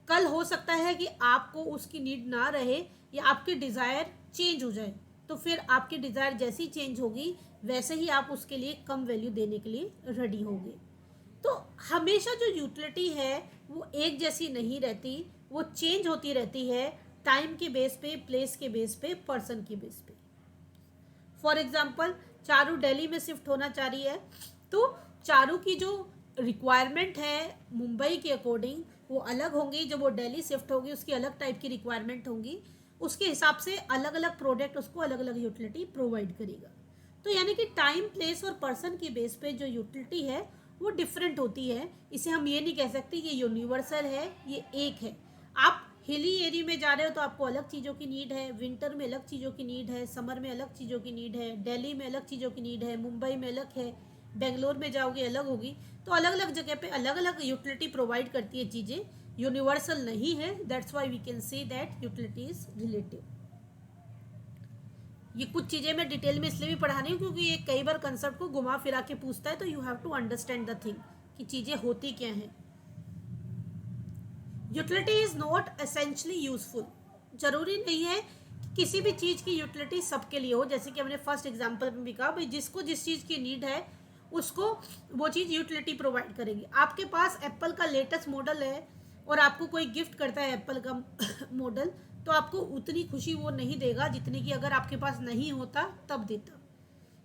कल हो सकता है कि आपको उसकी नीड ना रहे या आपकी डिज़ायर चेंज हो जाए, तो फिर आपकी डिज़ायर जैसी चेंज होगी वैसे ही आप उसके लिए कम वैल्यू देने के लिए रेडी होंगे। तो हमेशा जो यूटिलिटी है वो एक जैसी नहीं रहती, वो चेंज होती रहती है टाइम के बेस पे, प्लेस के बेस पे, पर्सन के बेस पे। फॉर एग्जाम्पल, चारू दिल्ली में शिफ्ट होना चाह रही है, तो चारू की जो रिक्वायरमेंट है मुंबई के अकॉर्डिंग वो अलग होंगी। जब वो दिल्ली शिफ्ट होगी उसकी अलग टाइप की रिक्वायरमेंट होंगी, उसके हिसाब से अलग अलग प्रोडक्ट उसको अलग अलग यूटिलिटी प्रोवाइड करेगा। तो यानी कि टाइम, प्लेस और पर्सन के बेस पे जो यूटिलिटी है वो डिफरेंट होती है। इसे हम ये नहीं कह सकते ये यूनिवर्सल है, ये एक है। आप हिली एरिया में जा रहे हो तो आपको अलग चीज़ों की नीड है, विंटर में अलग चीज़ों की नीड है, समर में अलग चीज़ों की नीड है, दिल्ली में अलग चीज़ों की नीड है, मुंबई में अलग है, बेंगलोर में जाओगे अलग होगी। तो अलग अलग जगह पे अलग अलग यूटिलिटी प्रोवाइड करती है चीज़ें, यूनिवर्सल नहीं है। That's why we can say that utility is relative. ये कुछ चीज़ें मैं डिटेल में इसलिए भी पढ़ा रही हूँ क्योंकि ये कई बार कंसेप्ट को घुमा फिरा के पूछता है, तो you have to understand the thing कि चीज़ें होती क्या हैं। Utility is not essentially useful. जरूरी नहीं है किसी भी चीज़ की यूटिलिटी सबके लिए हो, जैसे कि हमने फर्स्ट एग्जांपल में भी कहा भाई जिसको जिस चीज़ की नीड है उसको वो चीज़ यूटिलिटी प्रोवाइड करेगी। आपके पास एप्पल का लेटेस्ट मॉडल है और आपको कोई गिफ्ट करता है एप्पल का मॉडल, तो आपको उतनी खुशी वो नहीं देगा जितनी कि अगर आपके पास नहीं होता तब देता।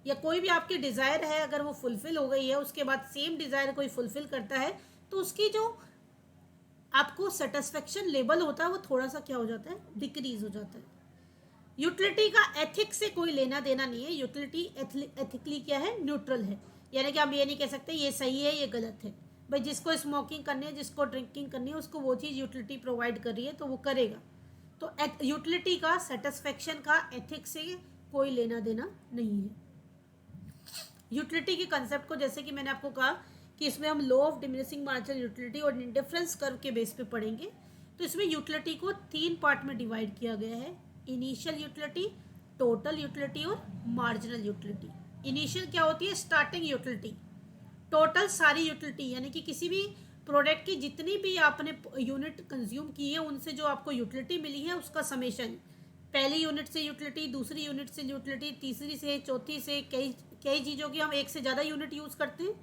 या कोई भी आपकी डिज़ायर है अगर वो फुलफ़िल हो गई है, उसके बाद सेम डिज़ायर कोई फुलफ़िल करता है, तो उसकी जो आपको सेटिस्फेक्शन लेवल होता है वो थोड़ा सा क्या हो जाता है, डिक्रीज हो जाता है। यूटिलिटी का एथिक्स से कोई लेना देना नहीं है। यूटिलिटी एथिकली क्या है, न्यूट्रल है। यानी कि हम ये नहीं कह सकते ये सही है ये गलत है। भाई जिसको स्मोकिंग करनी है, जिसको ड्रिंकिंग करनी है, उसको वो चीज़ यूटिलिटी प्रोवाइड कर रही है तो वो करेगा। तो यूटिलिटी का, सेटिस्फेक्शन का एथिक्स से कोई लेना देना नहीं है। यूटिलिटी के कंसेप्ट को जैसे कि मैंने आपको कहा कि इसमें हम law of diminishing marginal utility और इंडिफरेंस कर्व के बेस पे पढ़ेंगे। तो इसमें यूटिलिटी को 3 पार्ट में डिवाइड किया गया है, इनिशियल यूटिलिटी, टोटल यूटिलिटी और मार्जिनल यूटिलिटी। इनिशियल क्या होती है, स्टार्टिंग यूटिलिटी। टोटल सारी यूटिलिटी यानी कि किसी भी प्रोडक्ट की जितनी भी आपने यूनिट कंज्यूम की है उनसे जो आपको यूटिलिटी मिली है उसका समेशन। पहली यूनिट से यूटिलिटी, दूसरी यूनिट से यूटिलिटी, तीसरी से, चौथी से, कई कई चीज़ों की हम एक से ज़्यादा यूनिट यूज़ करते हैं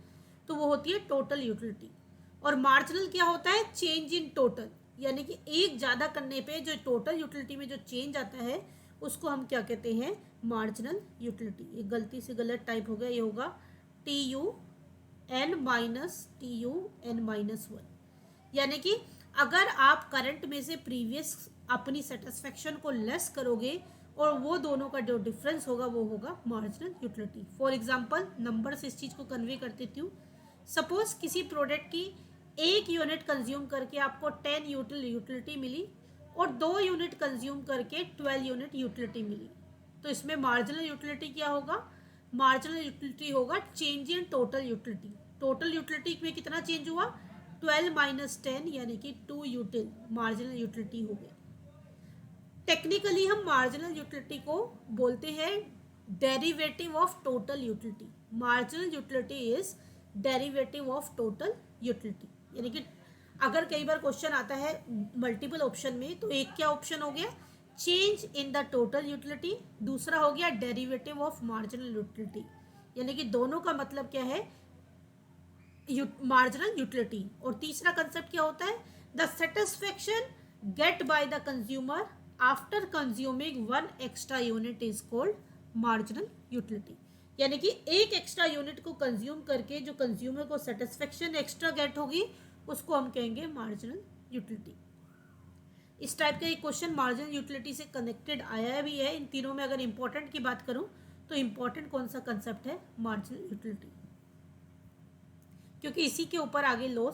तो वो होती है टोटल यूटिलिटी। और मार्जिनल क्या होता है, चेंज इन टोटल, यानी कि एक ज़्यादा करने पे जो टोटल यूटिलिटी में जो चेंज आता है उसको हम क्या कहते हैं, मार्जिनल यूटिलिटी। ये गलती से गलत टाइप हो गया, ये होगा TUN-TUN-1। यानी कि अगर आप करंट में से प्रीवियस अपनी सेटिस्फेक्शन को लेस करोगे और वो दोनों का जो डिफरेंस होगा वो होगा marginal utility. For example number से इस चीज़ को कन्वे कर देती हूँ। सपोज किसी प्रोडक्ट की 1 यूनिट कंज्यूम करके आपको 10 यूटिलिटी मिली और 2 यूनिट कंज्यूम करके 12 यूनिट यूटिलिटी मिली, तो इसमें मार्जिनल यूटिलिटी क्या होगा, मार्जिनल यूटिलिटी होगा change in total utility. Total utility में कितना चेंज हुआ, 12 माइनस 10 यानी कि 2 यूटिल, मार्जिनल यूटिलिटी हो गया। टेक्निकली हम मार्जिनल यूटिलिटी को बोलते हैं derivative of total utility. Marginal utility is derivative of total utility. यानी कि अगर कई बार क्वेश्चन आता है मल्टीपल ऑप्शन में, तो एक क्या ऑप्शन हो गया, change in the total utility, दूसरा हो गया डेरिवेटिव ऑफ मार्जिनल यूटिलिटी। यानी कि दोनों का मतलब क्या है, मार्जिनल यूटिलिटी। और तीसरा कंसेप्ट क्या होता है, the satisfaction get by the consumer after consuming 1 extra unit is called marginal utility. यानी कि एक एक्स्ट्रा यूनिट को कंज्यूम करके जो कंज्यूमर को सेटिस्फेक्शन एक्स्ट्रा गेट होगी उसको हम कहेंगे मार्जिनल यूटिलिटी। इस टाइप का एक क्वेश्चन मार्जिनल यूटिलिटी से कनेक्टेड आया भी है। इन तीनों में अगर इंपॉर्टेंट की बात करूं तो इंपॉर्टेंट कौन सा कंसेप्ट है, मार्जिनल यूटिलिटी, क्योंकि इसी के ऊपर आगे लॉ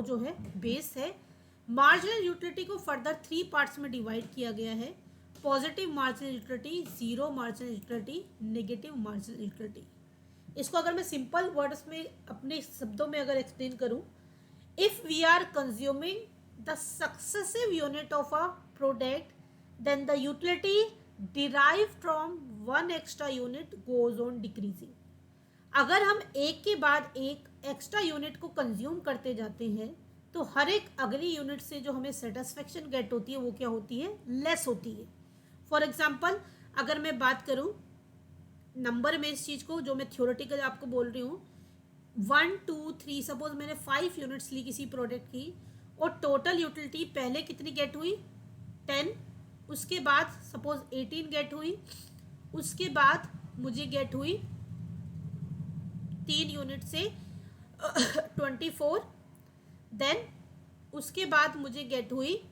जो है बेस है। मार्जिनल यूटिलिटी को फर्दर 3 पार्ट्स में डिवाइड किया गया है, positive marginal utility, zero marginal utility, negative marginal utility. इसको अगर मैं सिंपल वर्ड्स में अपने शब्दों में अगर एक्सप्लेन करूं, if we are consuming the successive unit of a product then the utility derive from 1 extra unit goes on decreasing. अगर हम एक के बाद एक एक्स्ट्रा यूनिट को कंज्यूम करते जाते हैं तो हर एक अगली यूनिट से जो हमें सेटिस्फेक्शन गेट होती है वो क्या होती है, लेस होती है। फॉर एग्जाम्पल अगर मैं बात करूं नंबर में इस चीज़ को, जो मैं थ्योरेटिकल आपको बोल रही हूँ, 1 2 3 सपोज मैंने 5 यूनिट्स ली किसी प्रोडक्ट की और टोटल यूटिलिटी पहले कितनी गेट हुई, 10, उसके बाद सपोज 18 गेट हुई, उसके बाद मुझे गेट हुई 3 यूनिट से 24, देन उसके बाद मुझे गेट हुई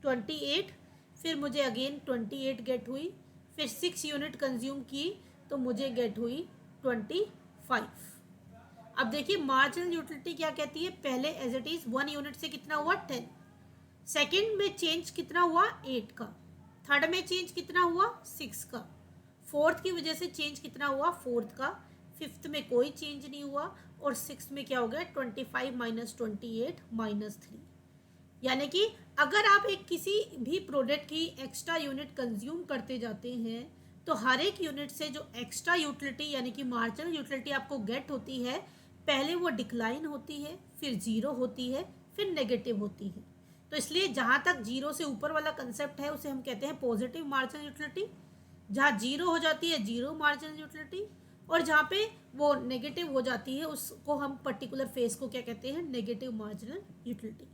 28, फिर मुझे अगेन 28 गेट हुई, फिर 6 यूनिट कंज्यूम की तो मुझे गेट हुई 25। अब देखिए मार्जिनल यूटिलिटी क्या कहती है, पहले एज इट इज 1 यूनिट से कितना हुआ 10, सेकेंड में चेंज कितना हुआ 8 का, थर्ड में चेंज कितना हुआ 6 का, फोर्थ की वजह से चेंज कितना हुआ 4th का, फिफ्थ में कोई चेंज नहीं हुआ और 6th में क्या हो गया 25 माइनस 28 माइनस 3। यानी कि अगर आप एक किसी भी प्रोडक्ट की एक्स्ट्रा यूनिट कंज्यूम करते जाते हैं तो हर एक यूनिट से जो एक्स्ट्रा यूटिलिटी यानी कि मार्जिनल यूटिलिटी आपको गेट होती है, पहले वो डिक्लाइन होती है, फिर जीरो होती है, फिर नेगेटिव होती है। तो इसलिए जहाँ तक जीरो से ऊपर वाला कंसेप्ट है उसे हम कहते हैं पॉजिटिव मार्जिनल यूटिलिटी, जहाँ जीरो हो जाती है जीरो मार्जिनल यूटिलिटी, और जहाँ पे वो नेगेटिव हो जाती है उसको हम पर्टिकुलर फेज को क्या कहते हैं, नेगेटिव मार्जिनल यूटिलिटी।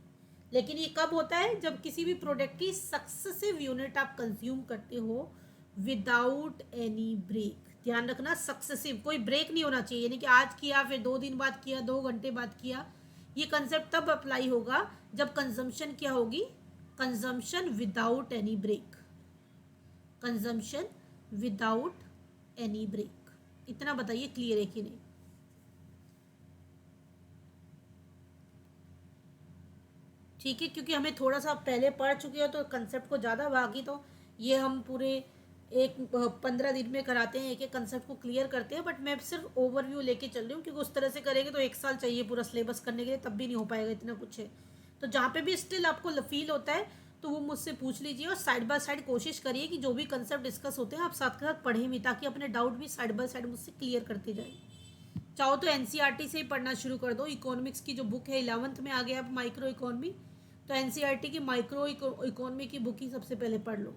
लेकिन ये कब होता है, जब किसी भी प्रोडक्ट की सक्सेसिव यूनिट आप कंज्यूम करते हो विदाउट एनी ब्रेक। ध्यान रखना, सक्सेसिव, कोई ब्रेक नहीं होना चाहिए, यानी कि आज किया फिर 2 दिन बाद किया, 2 घंटे बाद किया। ये कंसेप्ट तब अप्लाई होगा जब कंजम्पशन क्या होगी, consumption without any break, consumption without any break. इतना बताइए क्लियर है कि नहीं। ठीक है, क्योंकि हमें थोड़ा सा पहले पढ़ चुके हो तो कंसेप्ट को ज़्यादा बाकी, तो ये हम पूरे 15 दिन में कराते हैं, एक एक कंसेप्ट को क्लियर करते हैं, बट मैं सिर्फ ओवरव्यू लेके चल रही हूँ, क्योंकि उस तरह से करेंगे तो 1 साल चाहिए पूरा सिलेबस करने के लिए, तब भी नहीं हो पाएगा, इतना कुछ है। तो जहाँ पे भी स्टिल आपको फील होता है तो वो मुझसे पूछ लीजिए, और साइड बाय साइड कोशिश करिए कि जो भी कंसेप्ट डिस्कस होते हैं आप साथ के साथ पढ़ें भी, ताकि अपने डाउट भी साइड बाय साइड मुझसे क्लियर करते जाए। चाहो तो एनसीईआरटी से ही पढ़ना शुरू कर दो, इकोनॉमिक्स की जो बुक है 11th में आ गया अब माइक्रो इकोनॉमी, तो एनसीईआरटी की माइक्रो इकोनॉमी की बुक ही सबसे पहले पढ़ लो।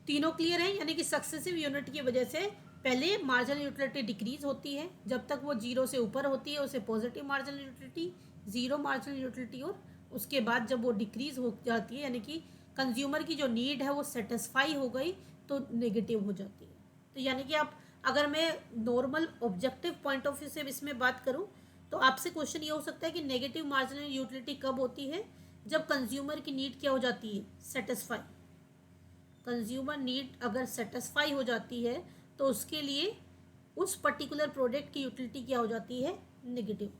तीनों क्लियर है, यानी कि सक्सेसिव यूनिट की वजह से पहले मार्जिनल यूटिलिटी डिक्रीज होती है, जब तक वो जीरो से ऊपर होती है उसे positive marginal utility, zero marginal utility, और उसके बाद जब वो डिक्रीज हो जाती है, यानी कि कंज्यूमर की जो नीड है वो सेटिस्फाई हो गई, तो नेगेटिव हो जाती है। तो यानी कि आप, अगर मैं normal objective point of view से इसमें बात करूं तो आपसे क्वेश्चन ये हो सकता है कि नेगेटिव मार्जिनल यूटिलिटी कब होती है, जब कंज्यूमर की नीड क्या हो जाती है, सेटिस्फाई। कंज्यूमर नीड अगर सेटिस्फाई हो जाती है तो उसके लिए उस पर्टिकुलर प्रोडक्ट की यूटिलिटी क्या हो जाती है, नेगेटिव।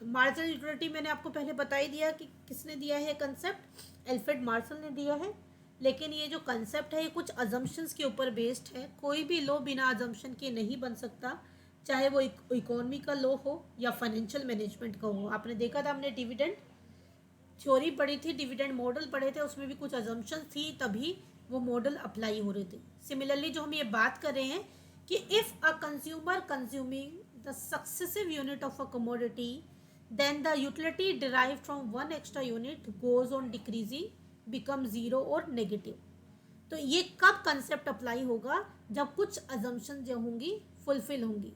मार्जिनल यूटिलिटी मैंने आपको पहले बता ही दिया कि किसने दिया है कंसेप्ट, एल्फ्रेड मार्शल ने दिया है। लेकिन ये जो कंसेप्ट है ये कुछ अजम्पशंस के ऊपर बेस्ड है, कोई भी लॉ बिना अजम्पशन के नहीं बन सकता, चाहे वो इकोनॉमी का लॉ हो या फाइनेंशियल मैनेजमेंट का हो। आपने देखा था, हमने डिविडेंड थ्योरी पढ़ी थी, डिविडेंड मॉडल पढ़े थे, उसमें भी कुछ अजम्पशंस थी, तभी वो मॉडल अप्लाई हो रहे थे। सिमिलरली जो हम ये बात कर रहे हैं कि if a consumer consuming the successive unit of a commodity then the utility derived from one extra unit goes on decreasing, become zero और negative। तो ये कब कंसेप्ट अप्लाई होगा, जब कुछ अजम्पशन जो होंगी फुलफिल होंगी।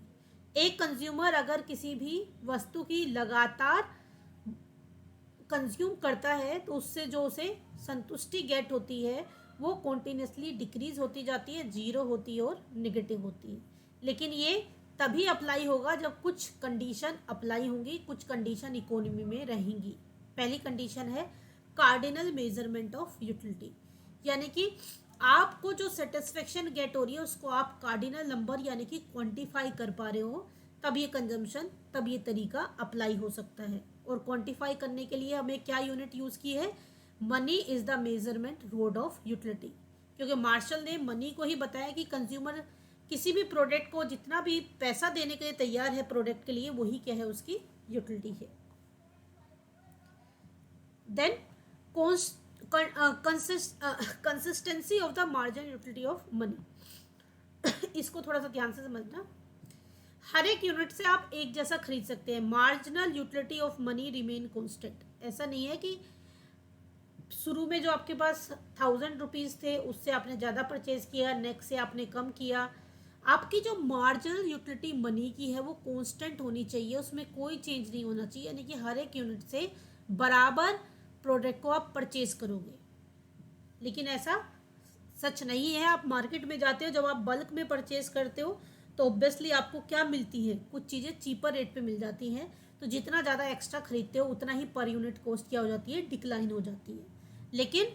एक कंज्यूमर अगर किसी भी वस्तु की लगातार कंज्यूम करता है तो उससे जो उसे संतुष्टि गेट होती है वो कॉन्टिन्यूसली डिक्रीज होती जाती है, जीरो होती है और निगेटिव होती है। लेकिन ये तभी अप्लाई होगा जब कुछ कंडीशन अप्लाई होंगी, कुछ कंडीशन इकोनॉमी में रहेंगी। पहली कंडीशन है कार्डिनल मेजरमेंट ऑफ यूटिलिटी, यानी कि आपको जो सेटिस्फेक्शन गेट हो रही है उसको आप कार्डिनल नंबर यानी कि क्वांटिफाई कर पा रहे हो, तब ये कंजम्पशन, तब ये तरीका अप्लाई हो सकता है। और क्वांटिफाई करने के लिए हमें क्या यूनिट यूज़ की है, money is the measurement road of utility, क्योंकि मार्शल ने मनी को ही बताया कि कंज्यूमर किसी भी प्रोडक्ट को जितना भी पैसा देने के लिए तैयार है प्रोडक्ट के लिए, वही क्या है, उसकी यूटिलिटी है। Then consistency of the marginal utility of money, इसको थोड़ा सा ध्यान से समझना। हर एक यूनिट से आप एक जैसा खरीद सकते हैं, marginal utility of money remain constant. ऐसा नहीं है कि शुरू में जो आपके पास 1000 रुपीज़ थे उससे आपने ज़्यादा परचेज किया, नेक्स्ट से आपने कम किया। आपकी जो मार्जिनल यूटिलिटी मनी की है वो कांस्टेंट होनी चाहिए, उसमें कोई चेंज नहीं होना चाहिए, यानी कि हर एक यूनिट से बराबर प्रोडक्ट को आप परचेज करोगे। लेकिन ऐसा सच नहीं है। आप मार्केट में जाते हो, जब आप बल्क में परचेज करते हो तो ऑब्वियसली आपको क्या मिलती है, कुछ चीज़ें चीपर रेट पे मिल जाती हैं, तो जितना ज़्यादा एक्स्ट्रा खरीदते हो उतना ही पर यूनिट कॉस्ट क्या हो जाती है, डिक्लाइन हो जाती है। लेकिन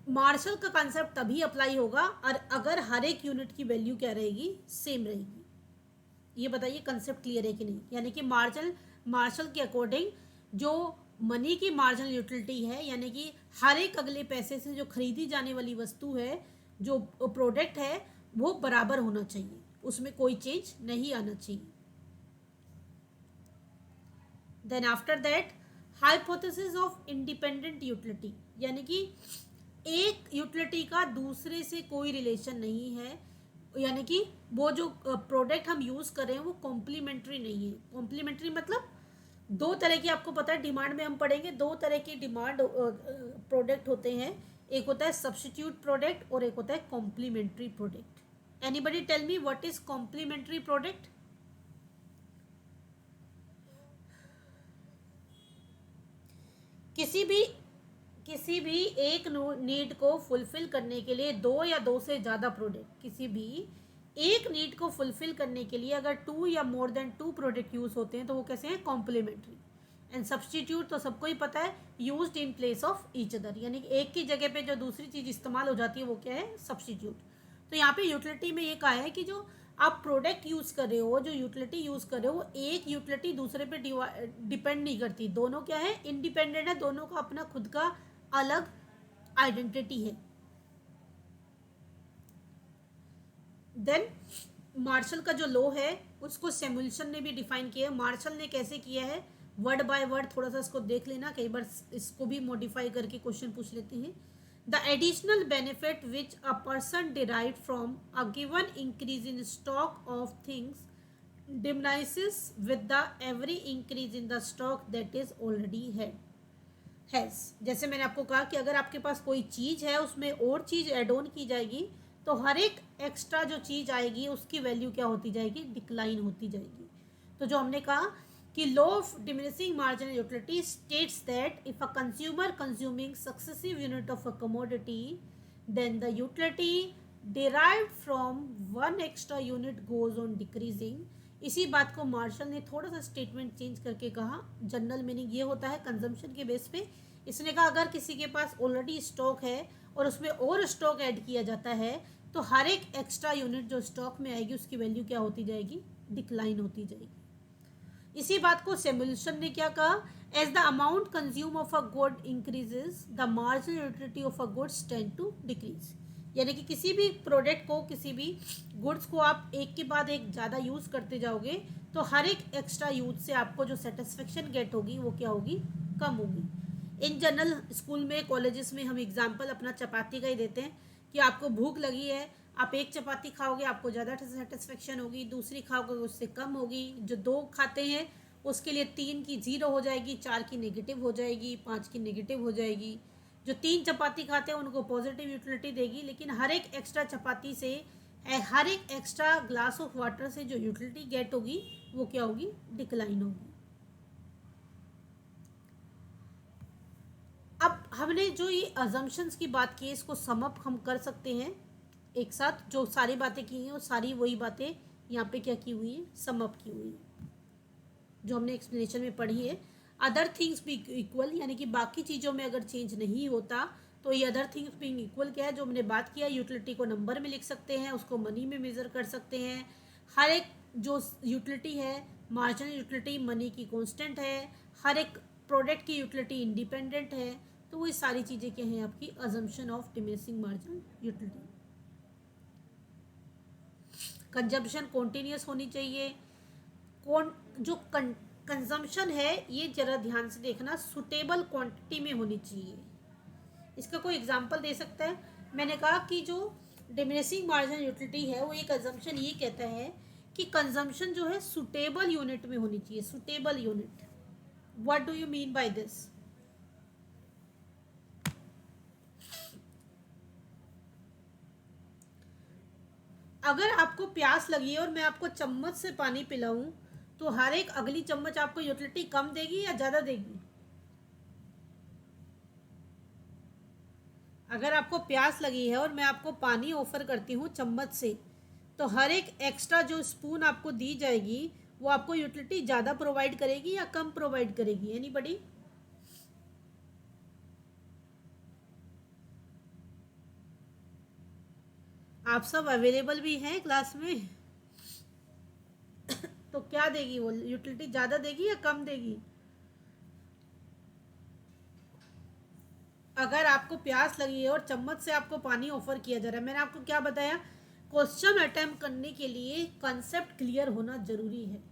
मार्शल का कंसेप्ट तभी अप्लाई होगा और अगर हर एक यूनिट की वैल्यू क्या रहेगी, सेम रहेगी। ये बताइए कंसेप्ट क्लियर है कि नहीं। यानी कि मार्शल के अकॉर्डिंग जो मनी की मार्जिनल यूटिलिटी है, यानी कि हर एक अगले पैसे से जो खरीदी जाने वाली वस्तु है, जो प्रोडक्ट है, वो बराबर होना चाहिए, उसमें कोई चेंज नहीं आना चाहिए। Then after that hypothesis of independent utility, यानी कि एक यूटिलिटी का दूसरे से कोई रिलेशन नहीं है, यानी कि वो जो प्रोडक्ट हम यूज़ कर रहे हैं वो कॉम्प्लीमेंट्री नहीं है। कॉम्प्लीमेंट्री मतलब दो तरह की, आपको पता है डिमांड में हम पढ़ेंगे, दो तरह की डिमांड प्रोडक्ट होते हैं। एक होता है सब्स्टिट्यूट प्रोडक्ट और एक होता है complementary product. Anybody tell me what is complementary product? किसी भी किसी भी एक नीड को फुलफिल करने के लिए दो या दो से ज़्यादा प्रोडक्ट, किसी भी एक नीड को फुलफिल करने के लिए अगर टू या more than two product use होते हैं तो वो कैसे हैं? कॉम्प्लीमेंट्री। एंड सब्स्टिट्यूट तो सबको ही पता है, used in place of each other, यानी कि एक की जगह पे जो दूसरी चीज़ इस्तेमाल हो जाती है वो क्या है? सब्स्टिट्यूट। तो यहाँ पे यूटिलिटी में ये कहा है कि जो आप प्रोडक्ट यूज़ कर रहे हो, जो यूटिलिटी यूज़ कर रहे हो, वो एक यूटिलिटी दूसरे पे डिपेंड नहीं करती, दोनों क्या है? इंडिपेंडेंट है, दोनों का अपना खुद का अलग आइडेंटिटी है। देन मार्शल का जो लॉ है उसको सैमुअल्सन ने भी डिफाइन किया है। मार्शल ने कैसे किया है? वर्ड बाय वर्ड थोड़ा सा इसको देख लेना, कई बार इसको भी मॉडिफाई करके क्वेश्चन पूछ लेते हैं। The additional benefit which a person derive from a given increase in stock of things diminishes with the every increase in the stock that is already has. जैसे मैंने आपको कहा कि अगर आपके पास कोई चीज़ है उसमें और चीज़ एड ऑन की जाएगी तो हर एक एक्स्ट्रा जो चीज़ आएगी उसकी वैल्यू क्या होती जाएगी? डिक्लाइन होती जाएगी। तो जो हमने कहा कि law of diminishing marginal utility states that if a consumer consuming successive unit of a commodity then the utility derived from one extra unit goes on decreasing. इसी बात को मार्शल ने थोड़ा सा स्टेटमेंट चेंज करके कहा। जनरल मीनिंग ये होता है कंजम्पशन के बेस पे। इसने कहा अगर किसी के पास ऑलरेडी स्टॉक है और उसमें और स्टॉक ऐड किया जाता है तो हर एक एक्स्ट्रा यूनिट जो स्टॉक में आएगी उसकी वैल्यू क्या होती जाएगी? डिक्लाइन होती जाएगी। इसी बात को सैमुअल्सन ने क्या कहा? As the amount consume of a good increases the marginal utility of a goods tend to decrease. यानी कि किसी भी प्रोडक्ट को, किसी भी गुड्स को आप एक के बाद एक ज़्यादा यूज़ करते जाओगे तो हर एक एक्स्ट्रा यूज से आपको जो सेटिस्फेक्शन गेट होगी वो क्या होगी? कम होगी। इन जनरल स्कूल में, कॉलेजेस में हम एग्जाम्पल अपना चपाती का ही देते हैं कि आपको भूख लगी है, आप एक चपाती खाओगे आपको ज़्यादा सेटिस्फेक्शन होगी, दूसरी खाओगे उससे कम होगी। जो दो खाते हैं उसके लिए तीन की जीरो हो जाएगी, चार की नेगेटिव हो जाएगी, पाँच की नेगेटिव हो जाएगी। जो तीन चपाती खाते हैं उनको पॉजिटिव यूटिलिटी देगी, लेकिन हर एक एक्स्ट्रा चपाती से, हर एक एक्स्ट्रा ग्लास ऑफ वाटर से जो यूटिलिटी गेट होगी वो क्या होगी? डिक्लाइन होगी। अब हमने जो ये अजम्पशंस की बात की है इसको समअप हम कर सकते हैं एक साथ। जो सारी बातें की हैं वो सारी वही बातें यहाँ पे क्या की हुई है? समअप की हुई है जो हमने एक्सप्लेनेशन में पढ़ी है। अदर थिंग्स भी इक्वल, यानी कि बाकी चीज़ों में अगर चेंज नहीं होता तो ये अदर थिंग्स बीइंग इक्वल क्या है? जो हमने बात किया, यूटिलिटी को नंबर में लिख सकते हैं, उसको मनी में मेज़र कर सकते हैं। हर एक जो यूटिलिटी है, मार्जिनल यूटिलिटी मनी की कांस्टेंट है, हर एक प्रोडक्ट की यूटिलिटी इंडिपेंडेंट है। तो वो सारी चीज़ें क्या हैं? आपकी assumption of diminishing marginal utility. Consumption continuous होनी चाहिए। कौन जो कंजम्पशन है ये जरा ध्यान से देखना, सुटेबल क्वांटिटी में होनी चाहिए। इसका कोई एग्जांपल दे सकता है? मैंने कहा कि जो डिमिनिशिंग मार्जिनल यूटिलिटी है वो एक अजम्पशन ये कहता है कि कंजम्पशन जो है सुटेबल यूनिट में होनी चाहिए। Suitable unit, what do you mean by this? अगर आपको प्यास लगी है और मैं आपको चम्मच से पानी पिलाऊं तो हर एक अगली चम्मच आपको यूटिलिटी कम देगी या ज़्यादा देगी? अगर आपको प्यास लगी है और मैं आपको पानी ऑफर करती हूँ चम्मच से तो हर एक एक्स्ट्रा जो स्पून आपको दी जाएगी वो आपको यूटिलिटी ज़्यादा प्रोवाइड करेगी या कम प्रोवाइड करेगी? एनीबडी? आप सब अवेलेबल भी हैं क्लास में? तो क्या देगी वो? यूटिलिटी ज़्यादा देगी या कम देगी? अगर आपको प्यास लगी है और चम्मच से आपको पानी ऑफर किया जा रहा है, मैंने आपको क्या बताया? क्वेश्चन अटेम्प्ट करने के लिए कंसेप्ट क्लियर होना जरूरी है।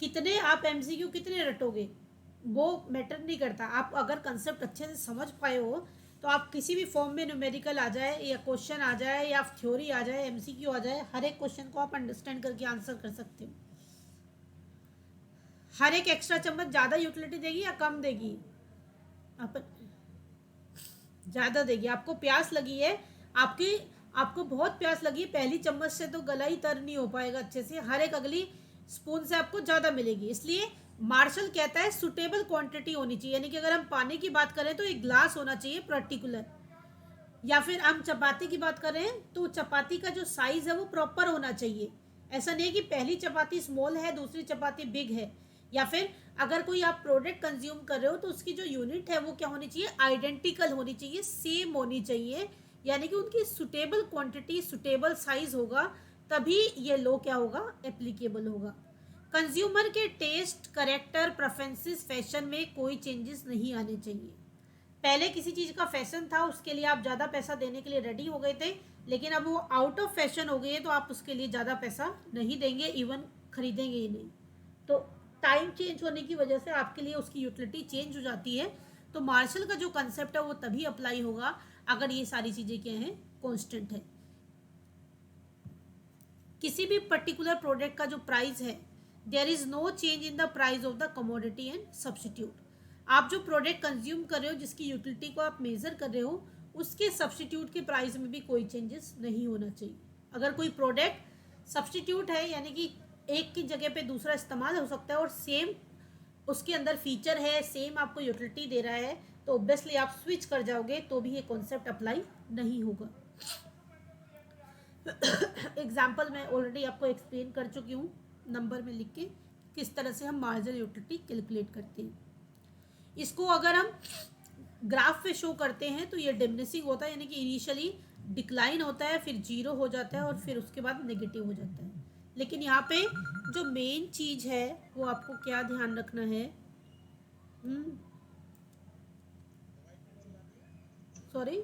कितने आप एमसीक्यू कितने रटोगे वो मैटर नहीं करता। आप अगर कंसेप्ट अच्छे से समझ पाए हो तो आप किसी भी फॉर्म में न्यूमेरिकल आ जाए या क्वेश्चन आ जाए या थ्योरी आ जाए, एमसीक्यू आ जाए, हर एक क्वेश्चन को आप अंडरस्टैंड करके आंसर कर सकते हो। हर एक एक्स्ट्रा चम्मच ज़्यादा यूटिलिटी देगी या कम देगी? आप ज़्यादा देगी। आपको प्यास लगी है, आपको बहुत प्यास लगी है, पहली चम्मच से तो गला ही तर नहीं हो पाएगा अच्छे से, हर एक अगली स्पून से आपको ज़्यादा मिलेगी। इसलिए मार्शल कहता है सुटेबल क्वांटिटी होनी चाहिए, यानी कि अगर हम पानी की बात करें तो एक ग्लास होना चाहिए पर्टिकुलर, या फिर हम चपाती की बात करें तो चपाती का जो साइज है वो प्रॉपर होना चाहिए। ऐसा नहीं कि पहली चपाती स्मॉल है दूसरी चपाती बिग है, या फिर अगर कोई आप प्रोडक्ट कंज्यूम कर रहे हो तो उसकी जो यूनिट है वो क्या होनी चाहिए, आइडेंटिकल होनी चाहिए, सेम होनी चाहिए, यानी कि उनकी सुटेबल क्वांटिटी सुटेबल साइज होगा, तभी ये लो क्या होगा, एप्लीकेबल होगा। कंज्यूमर के टेस्ट, करेक्टर, प्रेफरेंसेस, फैशन में कोई चेंजेस नहीं आने चाहिए। पहले किसी चीज़ का फैशन था, उसके लिए आप ज़्यादा पैसा देने के लिए रेडी हो गए थे, लेकिन अब वो आउट ऑफ फैशन हो गई है तो आप उसके लिए ज़्यादा पैसा नहीं देंगे, इवन खरीदेंगे ही नहीं। तो टाइम चेंज होने की वजह से आपके लिए उसकी यूटिलिटी चेंज हो जाती है। तो मार्शल का जो कंसेप्ट है वो तभी अप्लाई होगा अगर ये सारी चीज़ें क्या हैं, कॉन्स्टेंट है। किसी भी पर्टिकुलर प्रोडक्ट का जो प्राइस है, there is no change in the price of the commodity and substitute. आप जो प्रोडक्ट कंज्यूम कर रहे हो, जिसकी यूटिलिटी को आप मेजर कर रहे हो, उसके सब्सटीट्यूट के प्राइस में भी कोई चेंजेस नहीं होना चाहिए। अगर कोई प्रोडक्ट सब्सटीट्यूट है, यानी कि एक की जगह पे दूसरा इस्तेमाल हो सकता है और सेम उसके अंदर फीचर है, सेम आपको यूटिलिटी दे रहा है, तो ऑब्वियसली आप स्विच कर जाओगे तो भी ये कॉन्सेप्ट अप्लाई नहीं होगा। एग्जाम्पल मैं ऑलरेडी आपको एक्सप्लेन कर चुकी हूँ नंबर में लिख के, किस तरह से हम मार्जिनल यूटिलिटी कैलकुलेट करते हैं। इसको अगर हम ग्राफ पे शो करते हैं तो ये डिमिनिशिंग होता है, यानी कि इनिशियली डिक्लाइन होता है, फिर जीरो हो जाता है और फिर उसके बाद नेगेटिव हो जाता है। लेकिन यहाँ पे जो मेन चीज़ है वो आपको क्या ध्यान रखना है, सॉरी,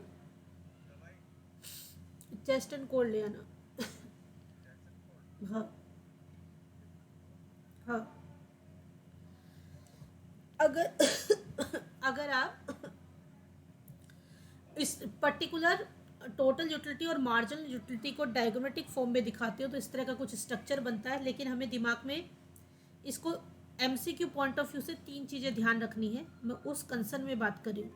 चेस्ट एंड कोल्ड ले आना। हाँ हाँ, अगर अगर आप इस पर्टिकुलर टोटल यूटिलिटी और मार्जिनल यूटिलिटी को डायग्रामेटिक फॉर्म में दिखाते हो तो इस तरह का कुछ स्ट्रक्चर बनता है। लेकिन हमें दिमाग में इसको एमसीक्यू पॉइंट ऑफ व्यू से तीन चीज़ें ध्यान रखनी है, मैं उस कंसर्न में बात कर रही हूँ।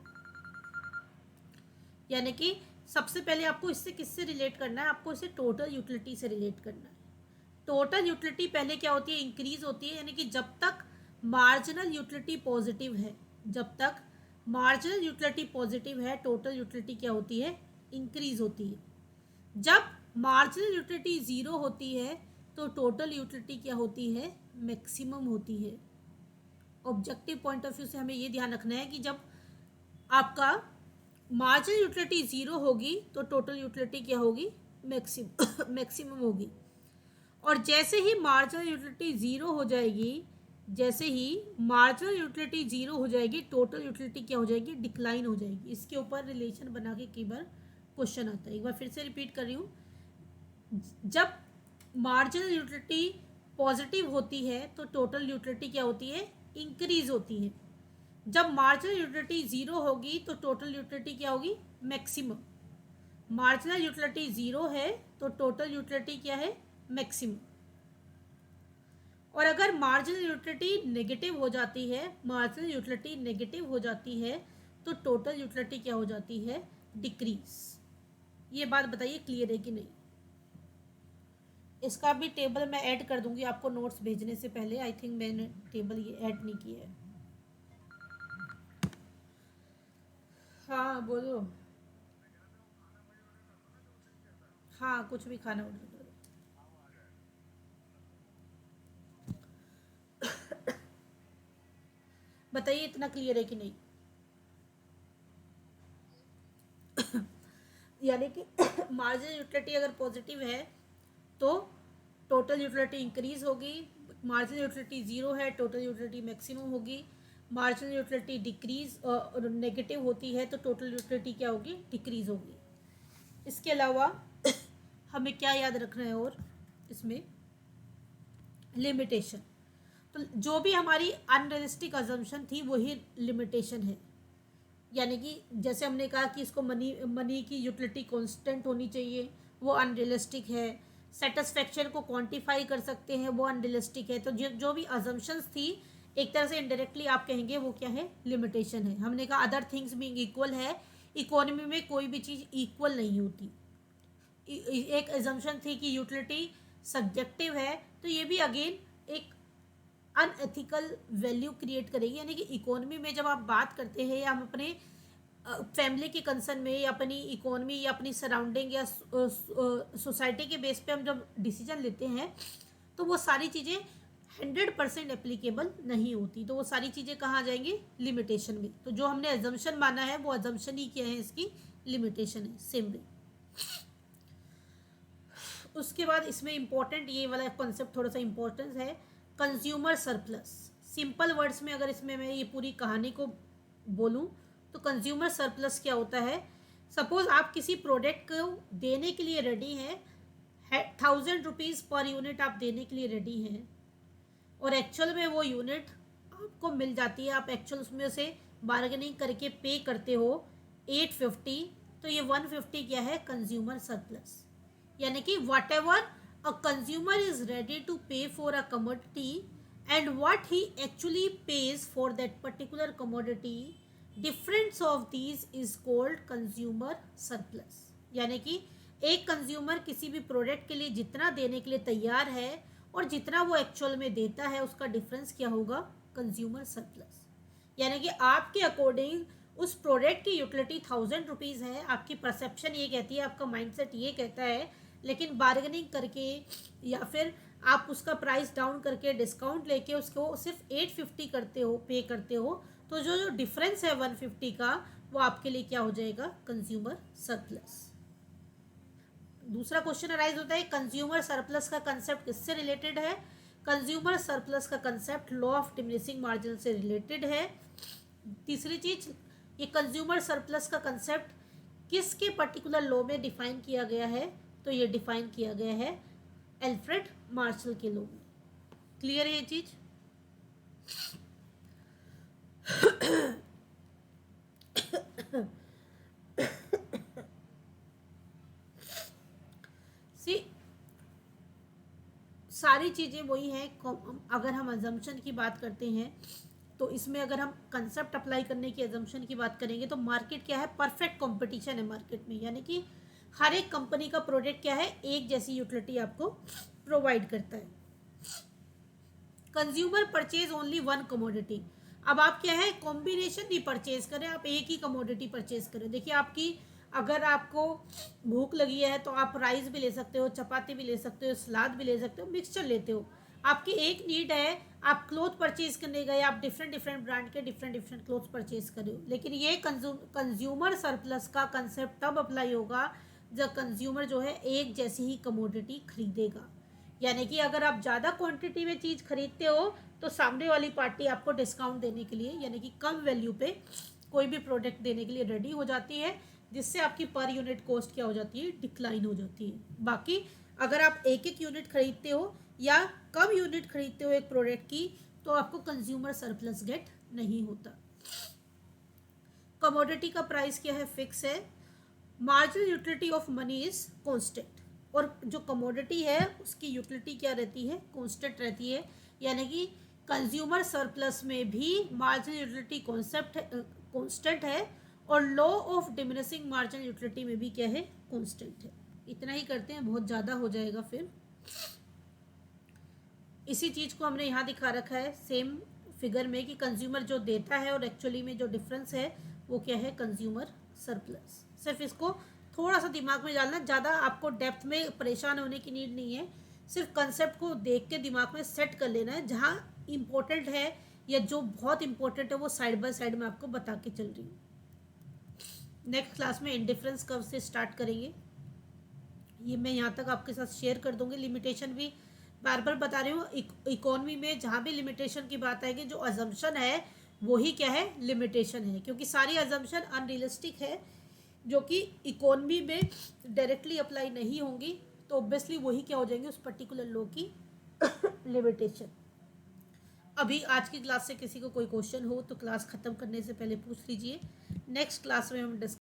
यानी कि सबसे पहले आपको इससे किससे रिलेट करना है, आपको इसे टोटल यूटिलिटी से रिलेट करना है। टोटल यूटिलिटी पहले क्या होती है, इंक्रीज होती है, यानी कि जब तक मार्जिनल यूटिलिटी पॉजिटिव है, जब तक मार्जिनल यूटिलिटी पॉजिटिव है, टोटल यूटिलिटी क्या होती है, इंक्रीज होती है। जब मार्जिनल यूटिलिटी ज़ीरो होती है तो टोटल यूटिलिटी क्या होती है, मैक्सिमम होती है। ऑब्जेक्टिव पॉइंट ऑफ व्यू से हमें ये ध्यान रखना है कि जब आपका मार्जिनल यूटिलिटी ज़ीरो होगी तो टोटल यूटिलिटी क्या होगी, मैक्सिमम होगी। और जैसे ही मार्जिनल यूटिलिटी ज़ीरो हो जाएगी, जैसे ही मार्जिनल यूटिलिटी ज़ीरो हो जाएगी, टोटल यूटिलिटी क्या हो जाएगी, डिक्लाइन हो जाएगी। इसके ऊपर रिलेशन बना के कई बार क्वेश्चन आता है। एक बार फिर से रिपीट कर रही हूँ, जब मार्जिनल यूटिलिटी पॉजिटिव होती है तो टोटल यूटिलिटी क्या होती है, इंक्रीज होती है। जब मार्जिनल यूटिलिटी ज़ीरो होगी तो टोटल यूटिलिटी क्या होगी, मैक्सिमम। मार्जिनल यूटिलिटी ज़ीरो है तो टोटल यूटिलिटी क्या है, मैक्सिमम। और अगर मार्जिनल यूटिलिटी नेगेटिव हो जाती है, मार्जिनल यूटिलिटी नेगेटिव हो जाती है तो टोटल यूटिलिटी क्या हो जाती है, डिक्रीज। ये बात बताइए क्लियर है कि नहीं। इसका भी टेबल मैं ऐड कर दूंगी आपको नोट्स भेजने से पहले। आई थिंक मैंने टेबल ये ऐड नहीं किया है। हाँ बोलो। हाँ कुछ भी खाना ऑर्डर करो। बताइए इतना क्लियर है कि नहीं। यानी कि मार्जिनल यूटिलिटी अगर पॉजिटिव है तो टोटल यूटिलिटी इंक्रीज होगी, मार्जिनल यूटिलिटी ज़ीरो है टोटल यूटिलिटी मैक्सिमम होगी, मार्जिनल यूटिलिटी डिक्रीज और नेगेटिव होती है तो टोटल यूटिलिटी क्या होगी, डिक्रीज होगी। इसके अलावा हमें क्या याद रखना है और इसमें लिमिटेशन। तो जो भी हमारी अनरियलिस्टिक अजम्पशन थी वही लिमिटेशन है। यानी कि जैसे हमने कहा कि इसको मनी की यूटिलिटी कांस्टेंट होनी चाहिए, वो अनरियलिस्टिक है। सेटिस्फेक्शन को क्वांटिफाई कर सकते हैं, वो अनरियलिस्टिक है। तो जो भी अजम्पशंस थी, एक तरह से इनडायरेक्टली आप कहेंगे वो क्या है, लिमिटेशन है। हमने कहा अदर थिंग्स बीइंग इक्वल है, इकोनॉमी में कोई भी चीज़ इक्वल नहीं होती। एक एजम्पशन थी कि यूटिलिटी सब्जेक्टिव है, तो ये भी अगेन एक अनएथिकल वैल्यू क्रिएट करेगी। यानी कि इकोनॉमी में जब आप बात करते हैं या हम अपने फैमिली के कंसर्न में या अपनी इकोनॉमी या अपनी सराउंडिंग या सोसाइटी के बेस पे हम जब डिसीजन लेते हैं, तो वो सारी चीज़ें 100% एप्लीकेबल नहीं होती। तो वो सारी चीज़ें कहाँ आ जाएंगी, लिमिटेशन में। तो जो हमने एजम्पशन माना है वो एजम्पशन ही क्या है, इसकी लिमिटेशन है। सेम वे उसके बाद इसमें इंपॉर्टेंट ये वाला कॉन्सेप्ट थोड़ा सा इंपॉर्टेंस है, कंज्यूमर सरप्लस। सिंपल वर्ड्स में अगर इसमें मैं ये पूरी कहानी को बोलूँ तो कंज्यूमर सरप्लस क्या होता है। सपोज आप किसी प्रोडक्ट को देने के लिए रेडी हैं, 1000 रुपीज़ पर यूनिट आप देने के लिए रेडी हैं, और एक्चुअल में वो यूनिट आपको मिल जाती है, आप एक्चुअल उसमें से बार्गेनिंग करके पे करते हो 850, तो ये 150 क्या है, कंज्यूमर सरप्लस। यानी कि whatever a consumer is ready to pay for a commodity and what he actually pays for that particular commodity, difference of these is called consumer surplus. यानी कि एक कंज्यूमर किसी भी प्रोडक्ट के लिए जितना देने के लिए तैयार है और जितना वो एक्चुअल में देता है, उसका डिफरेंस क्या होगा, कंज्यूमर सरप्लस। यानी कि आपके अकॉर्डिंग उस प्रोडक्ट की यूटिलिटी 1000 रुपीज़ है, आपकी परसेप्शन ये कहती है, आपका माइंडसेट ये कहता है, लेकिन बार्गेनिंग करके या फिर आप उसका प्राइस डाउन करके डिस्काउंट लेके उसको सिर्फ 850 करते हो, पे करते हो, तो जो डिफरेंस है 150 का, वो आपके लिए क्या हो जाएगा, कंज्यूमर सरप्लस। दूसरा क्वेश्चन अराइज होता है, कंज्यूमर सरप्लस का कंसेप्ट किससे रिलेटेड है। कंज्यूमर सरप्लस का concept law of diminishing margin से रिलेटेड है। तीसरी चीज, ये कंज्यूमर सरप्लस का कंसेप्ट किसके पर्टिकुलर लॉ में डिफाइन किया गया है, तो ये डिफाइन किया गया है एल्फ्रेड मार्शल के लॉ में। क्लियर है ये चीज। सी सारी चीज़ें वही हैं। अगर हम अजम्पशन की बात करते हैं तो इसमें अगर हम कंसेप्ट अप्लाई करने की अजम्पशन की बात करेंगे तो मार्केट क्या है, परफेक्ट कंपटीशन है मार्केट में। यानी कि हर एक कंपनी का प्रोडक्ट क्या है, एक जैसी यूटिलिटी आपको प्रोवाइड करता है। Consumer purchase only one commodity. अब आप क्या है, कॉम्बिनेशन नहीं परचेज करें, आप एक ही कमोडिटी परचेज करें। देखिए आपकी अगर आपको भूख लगी है तो आप राइस भी ले सकते हो, चपाती भी ले सकते हो, सलाद भी ले सकते हो, मिक्सचर लेते हो। आपकी एक नीड है, आप क्लोथ परचेज करने गए, आप डिफरेंट डिफरेंट ब्रांड के डिफरेंट डिफरेंट क्लोथ परचेज कर रहे हो। लेकिन ये कंज्यूमर सरप्लस का कंसेप्ट तब अप्लाई होगा जब कंज्यूमर जो है एक जैसी ही कमोडिटी खरीदेगा। यानी कि अगर आप ज़्यादा क्वांटिटी में चीज़ खरीदते हो तो सामने वाली पार्टी आपको डिस्काउंट देने के लिए, यानी कि कम वैल्यू पे कोई भी प्रोडक्ट देने के लिए रेडी हो जाती है, जिससे आपकी पर यूनिट कॉस्ट क्या हो जाती है, डिक्लाइन हो जाती है। बाकी अगर आप एक एक यूनिट खरीदते हो या कम यूनिट खरीदते हो एक प्रोडक्ट की, तो आपको कंज्यूमर सरप्लस गेट नहीं होता। कमोडिटी का प्राइस क्या है, फिक्स है। Marginal utility of money is constant, और जो कमोडिटी है उसकी यूटिलिटी क्या रहती है, कांस्टेंट रहती है। यानी कि कंज्यूमर सरप्लस में भी मार्जिनल यूटिलिटी कॉन्सेप्ट कांस्टेंट है, और law of diminishing marginal utility में भी क्या है, कांस्टेंट है। इतना ही करते हैं, बहुत ज़्यादा हो जाएगा फिर। इसी चीज़ को हमने यहाँ दिखा रखा है सेम फिगर में कि कंज्यूमर जो देता है और एक्चुअली में जो डिफरेंस है वो क्या है, कंज्यूमर सरप्लस। सिर्फ इसको थोड़ा सा दिमाग में डालना, ज़्यादा आपको डेप्थ में परेशान होने की नीड नहीं है। सिर्फ कंसेप्ट को देख के दिमाग में सेट कर लेना है। जहाँ इम्पोर्टेंट है या जो बहुत इम्पोर्टेंट है वो साइड बाय साइड में आपको बता के चल रही हूँ। नेक्स्ट क्लास में इंडिफरेंस कर्व से स्टार्ट करेंगे, ये मैं यहाँ तक आपके साथ शेयर कर दूँगी। लिमिटेशन भी बार बार बता रही हूँ, इकोनॉमी में जहाँ भी लिमिटेशन की बात आएगी, जो अजम्पशन है वही क्या है, लिमिटेशन है। क्योंकि सारी अजम्पशन अनरियलिस्टिक है जो कि इकोनॉमी में डायरेक्टली अप्लाई नहीं होंगी, तो ऑब्वियसली वही क्या हो जाएंगे, उस पर्टिकुलर लॉ की लिमिटेशन। अभी आज की क्लास से किसी को कोई क्वेश्चन हो तो क्लास ख़त्म करने से पहले पूछ लीजिए। नेक्स्ट क्लास में हम डिस्कस